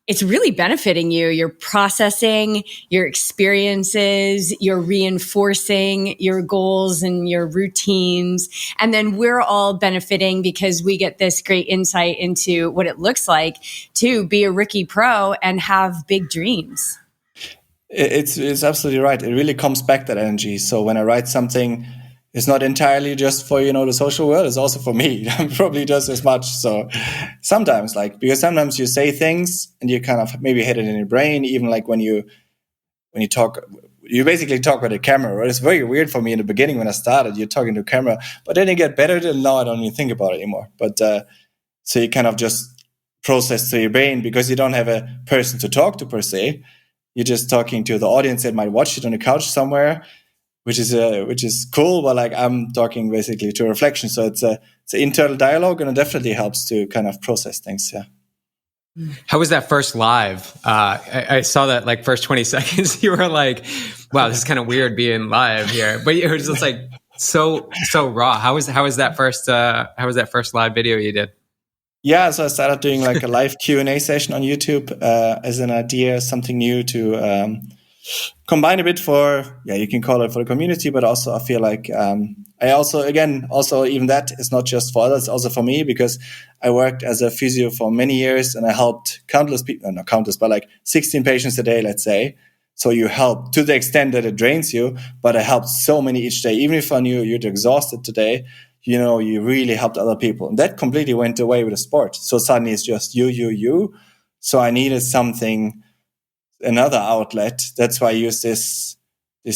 it's really benefiting you. You're processing your experiences, you're reinforcing your goals and your routines. And then we're all benefiting because we get this great insight into what it looks like to be a rookie pro and have big dreams. It's absolutely right. It really comes back, that energy. So when I write something, it's not entirely just for, the social world. It's also for me. Probably just as much. So sometimes, because sometimes you say things and you kind of maybe hit it in your brain, even like when you talk, you basically talk with a camera, right? It's very weird for me in the beginning when I started, you're talking to a camera, but then you get better, and now I don't even think about it anymore. But so you kind of just process through your brain because you don't have a person to talk to per se. You're just talking to the audience that might watch it on the couch somewhere, which is cool. But I'm talking basically to a reflection, so it's an internal dialogue, and it definitely helps to kind of process things. Yeah. How was that first live? I saw that first 20 seconds. You were like, "Wow, this is kind of weird being live here," but it was just like so raw. How was that first live video you did? Yeah, so I started doing a live Q&A session on YouTube as an idea, something new to combine a bit you can call it for the community, but also I feel like I also even that is not just for others, also for me, because I worked as a physio for many years and I helped countless people, not countless, but 16 patients a day, let's say. So you help to the extent that it drains you, but I helped so many each day. Even if I knew you're exhausted today, you really helped other people. And that completely went away with the sport. So suddenly it's just you. So I needed another outlet. That's why I use this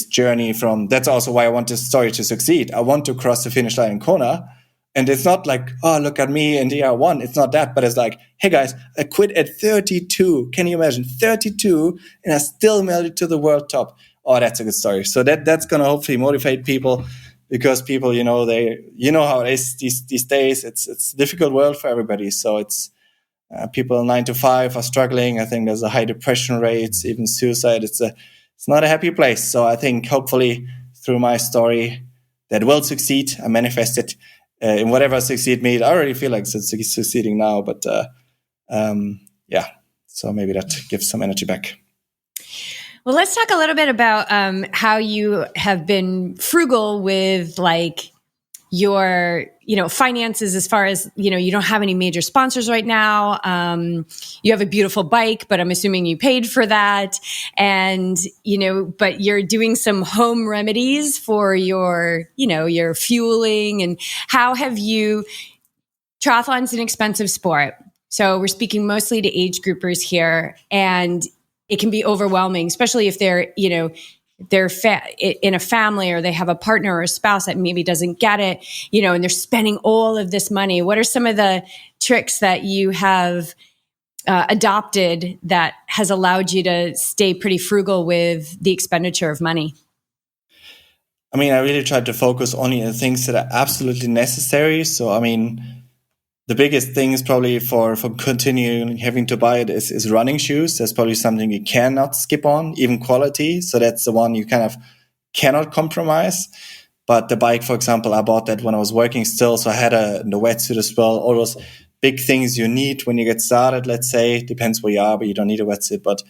journey that's also why I want this story to succeed. I want to cross the finish line in Kona. And it's not like, oh, look at me in the year one. It's not that, but it's like, hey guys, I quit at 32. Can you imagine 32? And I still made it to the world top. Oh, that's a good story. So that's going to hopefully motivate people. Because people, how it is these days. It's a difficult world for everybody. So it's people 9 to 5 are struggling. I think there's a high depression rates, even suicide. It's not a happy place. So I think hopefully through my story that will succeed. I manifest it in whatever succeed means. I already feel like it's succeeding now. But so maybe that gives some energy back. Well, let's talk a little bit about how you have been frugal with your, finances, as far as, you don't have any major sponsors right now. You have a beautiful bike, but I'm assuming you paid for that. And, but you're doing some home remedies for your fueling. And how have you, triathlon's an expensive sport. So we're speaking mostly to age groupers here, and it can be overwhelming, especially if they're, in a family, or they have a partner or a spouse that maybe doesn't get it, and they're spending all of this money. What are some of the tricks that you have adopted that has allowed you to stay pretty frugal with the expenditure of money? I mean, I really tried to focus only on things that are absolutely necessary. So, I mean, the biggest thing is probably for continuing having to buy it is running shoes. That's probably something you cannot skip on, even quality. So that's the one you kind of cannot compromise. But the bike, for example, I bought that when I was working still. So I had the wetsuit as well. All those big things you need when you get started, let's say. Depends where you are, but you don't need a wetsuit. But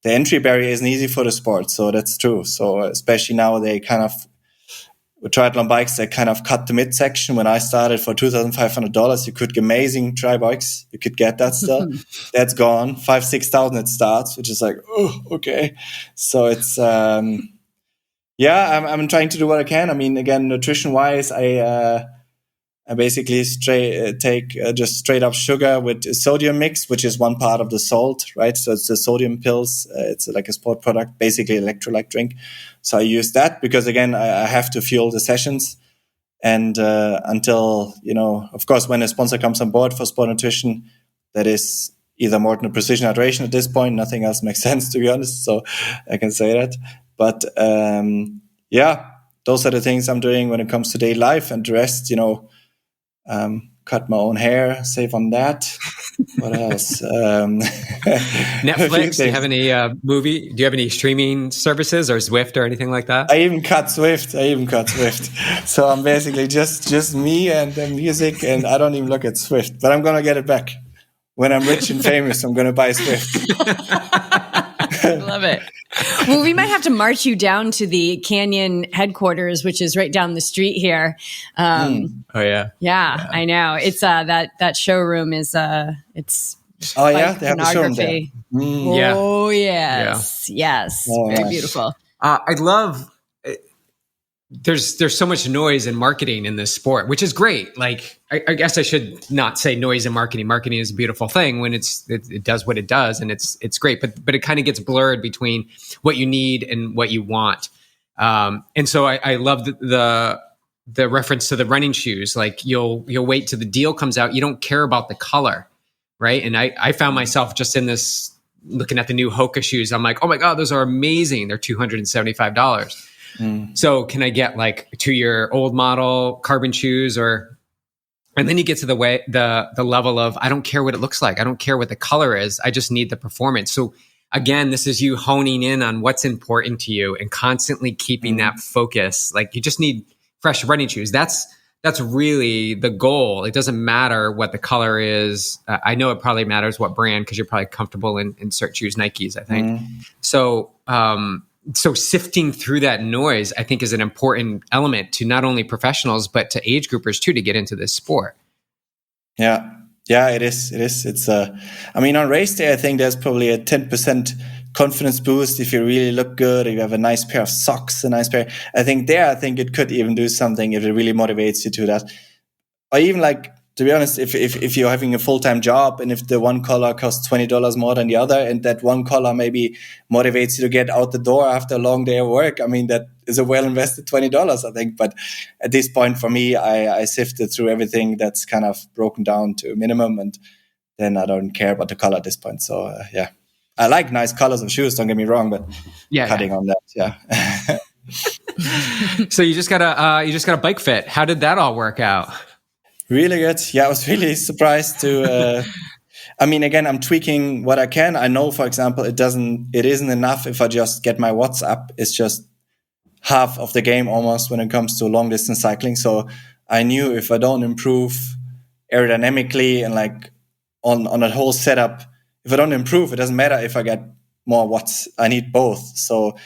the entry barrier isn't easy for the sport. So that's true. So especially now they kind of, with triathlon bikes, they kind of cut the midsection. When I started for $2,500, you could get amazing tri bikes. You could get that still. That's gone. 5,000-6,000 it starts, which is like, oh, okay. So it's, I'm trying to do what I can. I mean, again, nutrition wise, I basically take just straight up sugar with a sodium mix, which is one part of the salt, right? So it's the sodium pills. It's like a sport product, basically electrolyte drink. So I use that because, again, I have to fuel the sessions. And until, of course, when a sponsor comes on board for sport nutrition, that is either more than a precision hydration at this point. Nothing else makes sense, to be honest. So I can say that. But those are the things I'm doing when it comes to daily life, and the rest, cut my own hair, save on that. What else? Netflix. Do you have any movie? Do you have any streaming services or Zwift or anything like that? I even cut Zwift. So I'm basically just me and the music, and I don't even look at Zwift. But I'm gonna get it back when I'm rich and famous. I'm gonna buy Zwift. Love it. Well, we might have to march you down to the Canyon headquarters, which is right down the street here. Oh yeah. Yeah, I know. It's that showroom is it's oh yeah, they have the showroom there. Oh yes, yes, very beautiful. I love. There's so much noise and marketing in this sport, which is great. Like, I guess I should not say noise and marketing. Marketing is a beautiful thing when it does what it does, and it's great. But it kind of gets blurred between what you need and what you want. And so I love the reference to the running shoes. Like you'll wait till the deal comes out. You don't care about the color, right? And I found myself just in this looking at the new Hoka shoes. I'm like, oh my god, those are amazing. They're $275. So can I get like a 2-year old model carbon shoes, and then you get to the level of, I don't care what it looks like. I don't care what the color is. I just need the performance. So again, this is you honing in on what's important to you and constantly keeping that focus. Like you just need fresh running shoes. That's really the goal. It doesn't matter what the color is. I know it probably matters what brand, because you're probably comfortable in certain shoes, Nikes, I think. So sifting through that noise, I think, is an important element to not only professionals, but to age groupers too, to get into this sport. Yeah, it is. It's I mean, on race day, I think there's probably a 10% confidence boost if you really look good, if you have a nice pair of socks, I think it could even do something if it really motivates you to that. Or even, like, to be honest, if you're having a full-time job and if the one color costs $20 more than the other, and that one color maybe motivates you to get out the door after a long day of work, I mean, that is a well-invested $20, I think. But at this point, for me, I sifted through everything that's kind of broken down to a minimum, and then I don't care about the color at this point. So, I like nice colors of shoes, don't get me wrong, but cutting on that, So you just got a bike fit. How did that all work out? Really good. Yeah, I was really surprised to. I mean, again, I'm tweaking what I can. I know, for example, it isn't enough if I just get my watts up. It's just half of the game almost when it comes to long distance cycling. So I knew if I don't improve aerodynamically and like on that whole setup, if I don't improve, it doesn't matter if I get more watts. I need both. So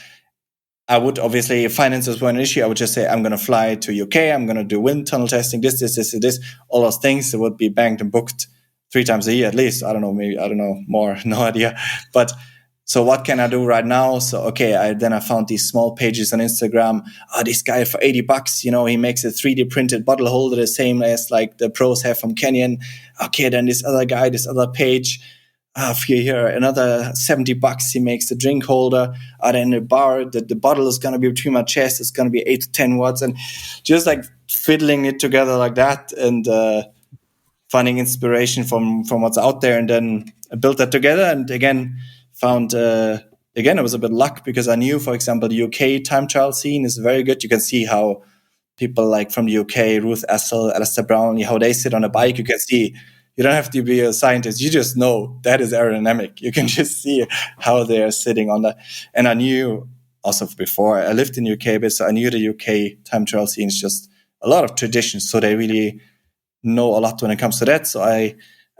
I would obviously, if finances were an issue, I would just say, I'm going to fly to UK. I'm going to do wind tunnel testing, this, all those things that would be banked and booked 3 times a year at least. I don't know more, no idea. But So what can I do right now? So, okay, I found these small pages on Instagram. This guy for $80, he makes a 3D printed bottle holder, the same as like the pros have from Canyon. Okay, then this other guy, this other page, here, another $70, he makes the drink holder. Then the bar, the bottle is going to be between my chest. It's going to be 8 to 10 watts. And just like fiddling it together like that and finding inspiration from what's out there. And then I built that together. And again, found, it was a bit luck because I knew, for example, the UK time trial scene is very good. You can see how people like from the UK, Ruth Essel, Alistair Brownlee, how they sit on a bike. You can see, you don't have to be a scientist. You just know that is aerodynamic. You can just see how they're sitting on that. And I knew also before I lived in the UK, but so I knew the UK time trial scene is just a lot of traditions. So they really know a lot when it comes to that. So I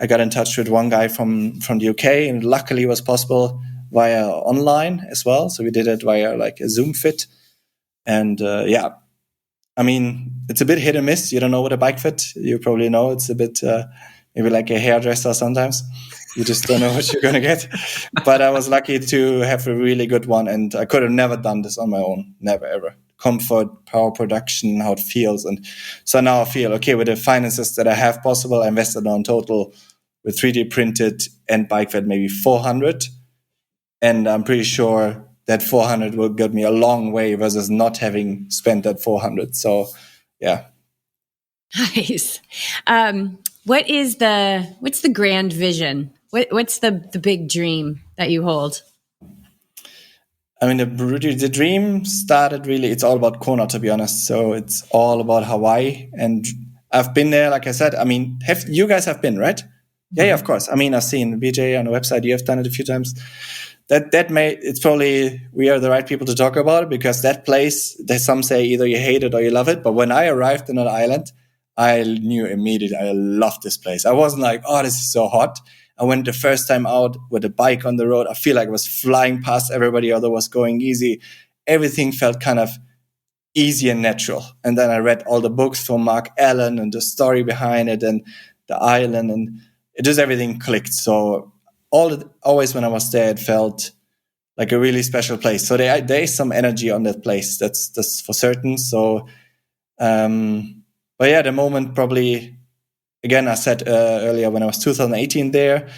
got in touch with one guy from the UK, and luckily it was possible via online as well. So we did it via like a Zoom fit. And I mean, it's a bit hit and miss. You don't know what a bike fit. You probably know it's a bit maybe like a hairdresser sometimes. You just don't know what you're going to get. But I was lucky to have a really good one. And I could have never done this on my own. Never, ever. Comfort, power production, how it feels. And so now I feel, okay, with the finances that I have possible, I invested on total with 3D printed and bike fit, maybe 400. And I'm pretty sure that 400 will get me a long way versus not having spent that 400. So, yeah. Nice. What's the grand vision? What's the big dream that you hold? I mean, the dream started really, it's all about Kona, to be honest. So it's all about Hawaii. And I've been there, like I said. I mean, you guys have been, right? Mm-hmm. Yeah, of course. I mean, I've seen BJ on the website. You have done it a few times. It's probably, we are the right people to talk about it, because that place, some say either you hate it or you love it. But when I arrived in an island, I knew immediately I loved this place. I wasn't like, oh, this is so hot. I went the first time out with a bike on the road. I feel like I was flying past everybody, although was going easy. Everything felt kind of easy and natural. And then I read all the books from Mark Allen and the story behind it and the island, and it just everything clicked. So always when I was there, it felt like a really special place. So there is some energy on that place. That's for certain. So, but yeah, the moment probably. Again, I said earlier when I was 2018 there,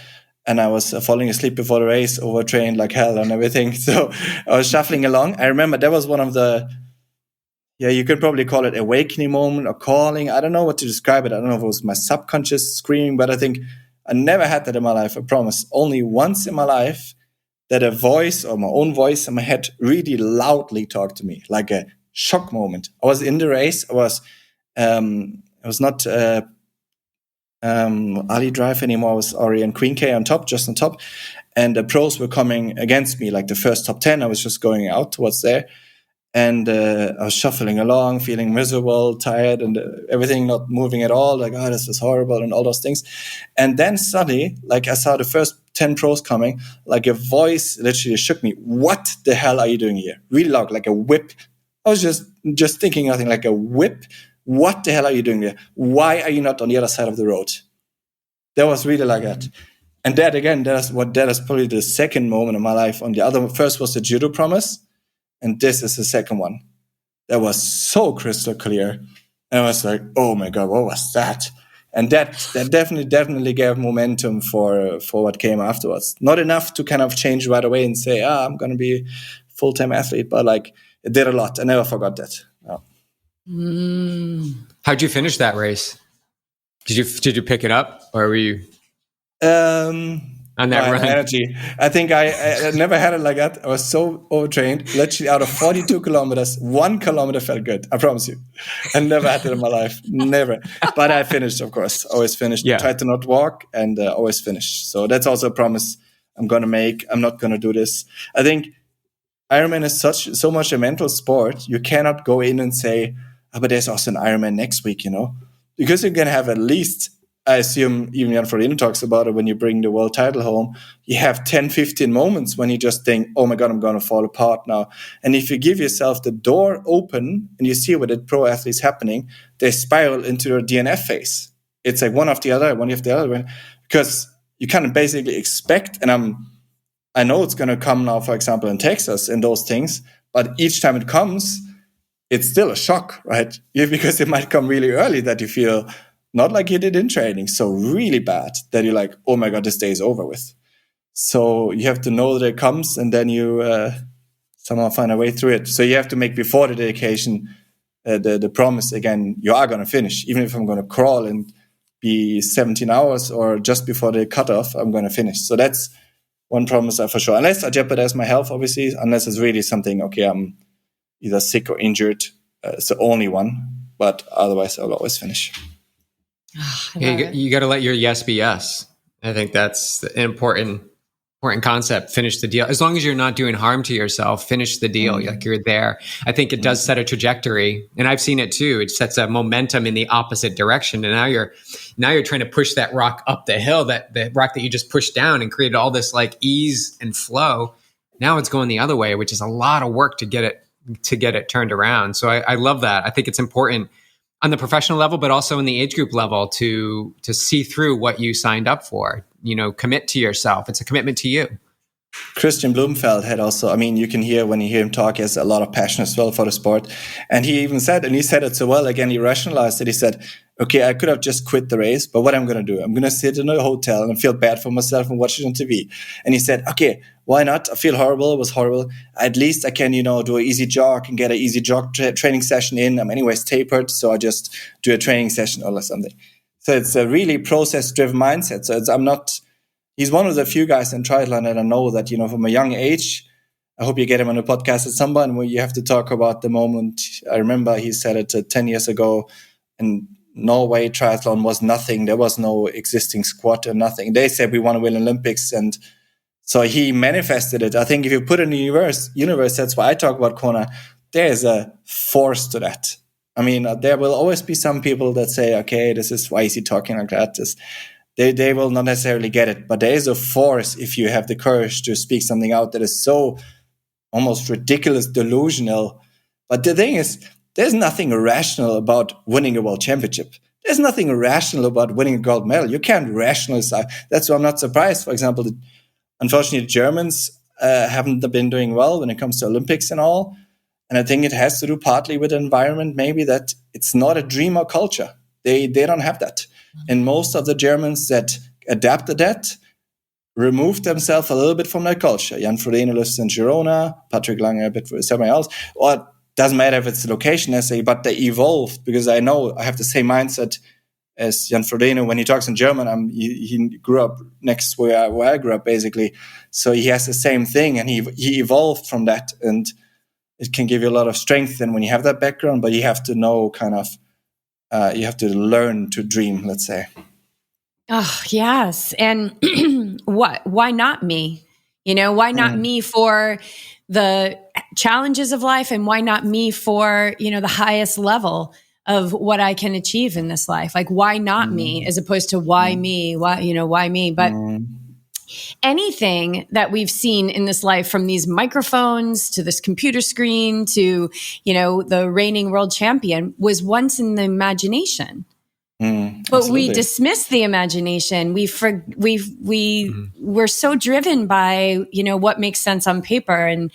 and I was falling asleep before the race, overtrained like hell and everything. So I was shuffling along. I remember that was one of the, you could probably call it awakening moment or calling. I don't know what to describe it. I don't know if it was my subconscious screaming, but I think I never had that in my life, I promise. Only once in my life that a voice or my own voice in my head really loudly talked to me, like a shock moment. I was in the race. I was not... Ali Drive anymore. I was already in Queen K just on top, and the pros were coming against me, like the first top 10. I was just going out towards there, and I was shuffling along, feeling miserable, tired, and everything not moving at all, like, oh, this is horrible, and all those things. And then suddenly, like, I saw the first 10 pros coming, like a voice literally shook me. What the hell are you doing here? Really loud, like a whip. I was just thinking nothing, like a whip. What the hell are you doing there? Why are you not on the other side of the road? That was really like that. And that, again, that is probably the second moment of my life. On the other, first was the judo promise, and this is the second one. That was so crystal clear. And I was like, oh my God, what was that? And that definitely gave momentum for what came afterwards. Not enough to kind of change right away and say, I'm going to be a full-time athlete, but like it did a lot. I never forgot that. No. How'd you finish that race? Did you pick it up, or were you on that run? Energy. I think I never had it like that. I was so overtrained. Literally, out of 42 kilometers, 1 kilometer felt good. I promise you. I never had it in my life. Never. But I finished, of course. Always finished. Yeah. Tried to not walk and always finished. So that's also a promise I'm going to make. I'm not going to do this. I think Ironman is so much a mental sport. You cannot go in and say, but there's also an Ironman next week, because you're going to have at least, I assume, even Jan Frodeno talks about it, when you bring the world title home, you have 10, 15 moments when you just think, oh my God, I'm going to fall apart now. And if you give yourself the door open and you see what the pro athletes happening, they spiral into their DNF phase. It's like one after the other, because you kind of basically expect, and I'm I know it's going to come now, for example, in Texas and those things, but each time it comes, it's still a shock, right? Because it might come really early that you feel not like you did in training, so really bad that you're like, oh my God, this day is over with. So you have to know that it comes, and then you somehow find a way through it. So you have to make before the dedication the promise again, you are going to finish. Even if I'm going to crawl and be 17 hours or just before the cutoff, I'm going to finish. So that's one promise for sure. Unless I jeopardize my health, obviously, unless it's really something, okay, I'm either sick or injured. It's the only one. But otherwise, I'll always finish. You got to let your yes be yes. I think that's an important concept. Finish the deal. As long as you're not doing harm to yourself, finish the deal. Like you're there. I think it does set a trajectory, and I've seen it too. It sets a momentum in the opposite direction. And now you're trying to push that rock up the hill, the rock that you just pushed down and created all this like ease and flow. Now it's going the other way, which is a lot of work to get it turned around. So I love that. I think it's important on the professional level, but also in the age group level to see through what you signed up for. Commit to yourself. It's a commitment to you. Christian Blumenfeld had also, you can hear when you hear him talk, he has a lot of passion as well for the sport. And he even said, and he said it so well, again, he rationalized it. He said, okay, I could have just quit the race, but what I'm going to do, I'm going to sit in a hotel and feel bad for myself and watch it on TV. And he said, okay, why not? I feel horrible. It was horrible. At least I can, do an easy jog and get an easy jog training session in. I'm anyways tapered, so I just do a training session or something. So it's a really process-driven mindset. So he's one of the few guys in triathlon that I know that, from a young age, I hope you get him on a podcast at some point where you have to talk about the moment. I remember he said it 10 years ago in Norway, triathlon was nothing. There was no existing squad or nothing. They said we want to win Olympics. And so he manifested it. I think if you put it in the universe, that's why I talk about Kona. There is a force to that. There will always be some people that say, okay, this is why is he talking like that? They will not necessarily get it, but there is a force if you have the courage to speak something out that is so almost ridiculous, delusional. But the thing is, there's nothing irrational about winning a world championship. There's nothing irrational about winning a gold medal. You can't rationalize that. That's why I'm not surprised. For example, unfortunately, the Germans haven't been doing well when it comes to Olympics and all. And I think it has to do partly with the environment, maybe that it's not a dreamer culture. They don't have that. And most of the Germans that adapted that removed themselves a little bit from their culture. Jan Frodeno lives in Girona, Patrick Lange a bit with somewhere else. Or it doesn't matter if it's the location, but they evolved, because I know I have the same mindset as Jan Frodeno. When he talks in German, he grew up next to where I grew up, basically. So he has the same thing, and he evolved from that. And it can give you a lot of strength and when you have that background, but you have to know you have to learn to dream, let's say. Oh, yes. And why not me? Why not me for the challenges of life, and why not me for, the highest level of what I can achieve in this life? Like, why not me, as opposed to why me? Why me? But anything that we've seen in this life, from these microphones to this computer screen to, the reigning world champion, was once in the imagination. But we dismiss the imagination. We're so driven by, what makes sense on paper,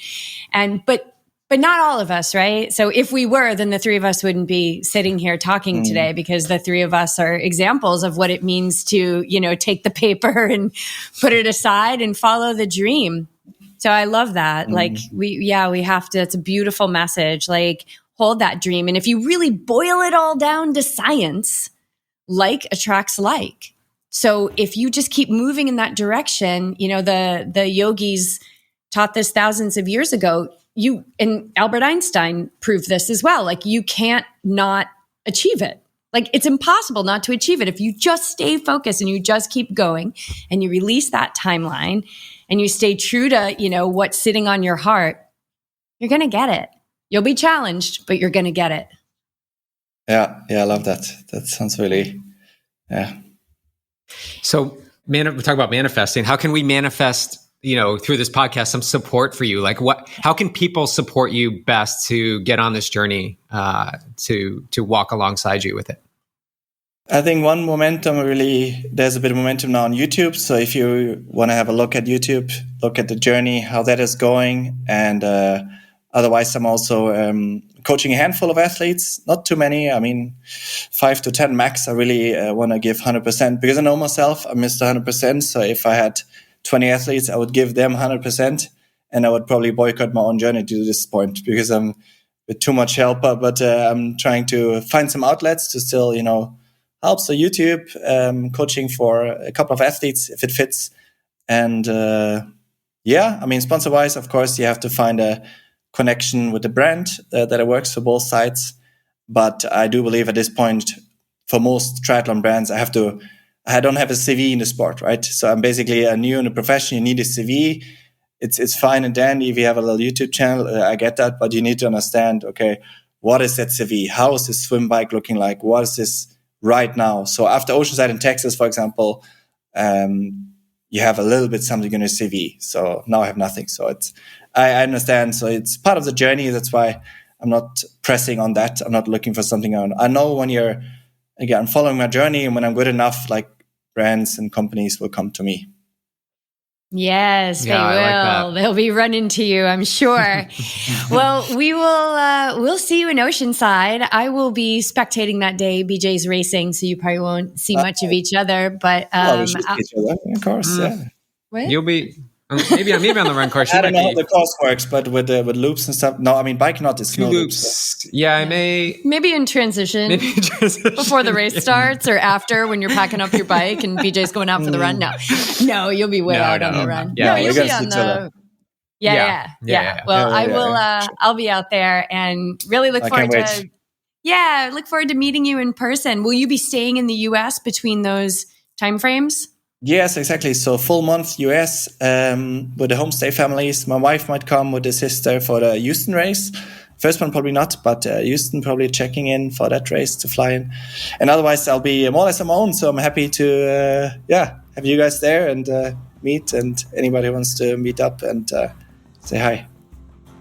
but not all of us, right? So if we were, then the three of us wouldn't be sitting here talking today, because the three of us are examples of what it means to, take the paper and put it aside and follow the dream. So I love that. Like we have to, it's a beautiful message, like hold that dream. And if you really boil it all down to science, like attracts like. So if you just keep moving in that direction, the yogis taught this thousands of years ago. And Albert Einstein proved this as well. Like, you can't not achieve it. Like, it's impossible not to achieve it. If you just stay focused and you just keep going and you release that timeline and you stay true to, what's sitting on your heart, you're going to get it. You'll be challenged, but you're going to get it. Yeah. I love that. That sounds really, yeah. So, we talk about manifesting. How can we manifest, through this podcast, some support for you? Like, how can people support you best to get on this journey, to walk alongside you with it? I think one momentum there's a bit of momentum now on YouTube. So if you want to have a look at YouTube, look at the journey, how that is going. And otherwise, I'm also coaching a handful of athletes, not too many. I mean, 5 to 10 max. I really want to give 100% because I know myself, I missed 100%. So if I had 20 athletes, I would give them 100%. And I would probably boycott my own journey to this point because I'm with too much helper. But I'm trying to find some outlets to still, help. So YouTube, coaching for a couple of athletes if it fits. And sponsor-wise, of course, you have to find a connection with the brand that it works for both sides. But I do believe at this point, for most triathlon brands, I don't have a CV in the sport, right? So I'm basically new in the profession. You need a CV. It's fine and dandy if you have a little YouTube channel. I get that, but you need to understand, okay, what is that CV? How is this swim bike looking like? What is this right now? So after Oceanside in Texas, for example, you have a little bit something in your CV. So now I have nothing. So I understand. So it's part of the journey. That's why I'm not pressing on that. I'm not looking for something on. I know when I'm following my journey, and when I'm good enough, like brands and companies will come to me. Yes, they will. They'll be running to you, I'm sure. Well, we'll see you in Oceanside. I will be spectating that day. BJ's racing, so you probably won't see much of each other. But we should see each other, of course. Yeah. What? You'll be maybe on the run course. I don't know how the course works, but with loops and stuff. No, I mean bike not is no loops. So. Yeah, I may. Maybe in transition. Before the race starts or after when you're packing up your bike and BJ's going out for the run. No, you'll be way out on the run. Yeah, you'll be on the. Yeah. Well, I will. I'll be out there and really look forward to. Yeah, look forward to meeting you in person. Will you be staying in the U.S. between those timeframes? Yes, exactly. So full month US with the homestay families. My wife might come with the sister for the Houston race. First one probably not, but Houston probably checking in for that race to fly in. And otherwise I'll be more or less on my own. So I'm happy to have you guys there and meet, and anybody who wants to meet up and say hi.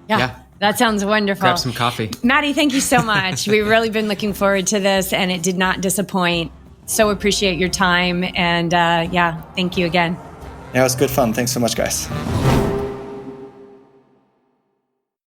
Yeah. That sounds wonderful. Grab some coffee. Matti, thank you so much. We've really been looking forward to this, and it did not disappoint. So appreciate your time. And thank you again. Yeah, it was good fun. Thanks so much, guys.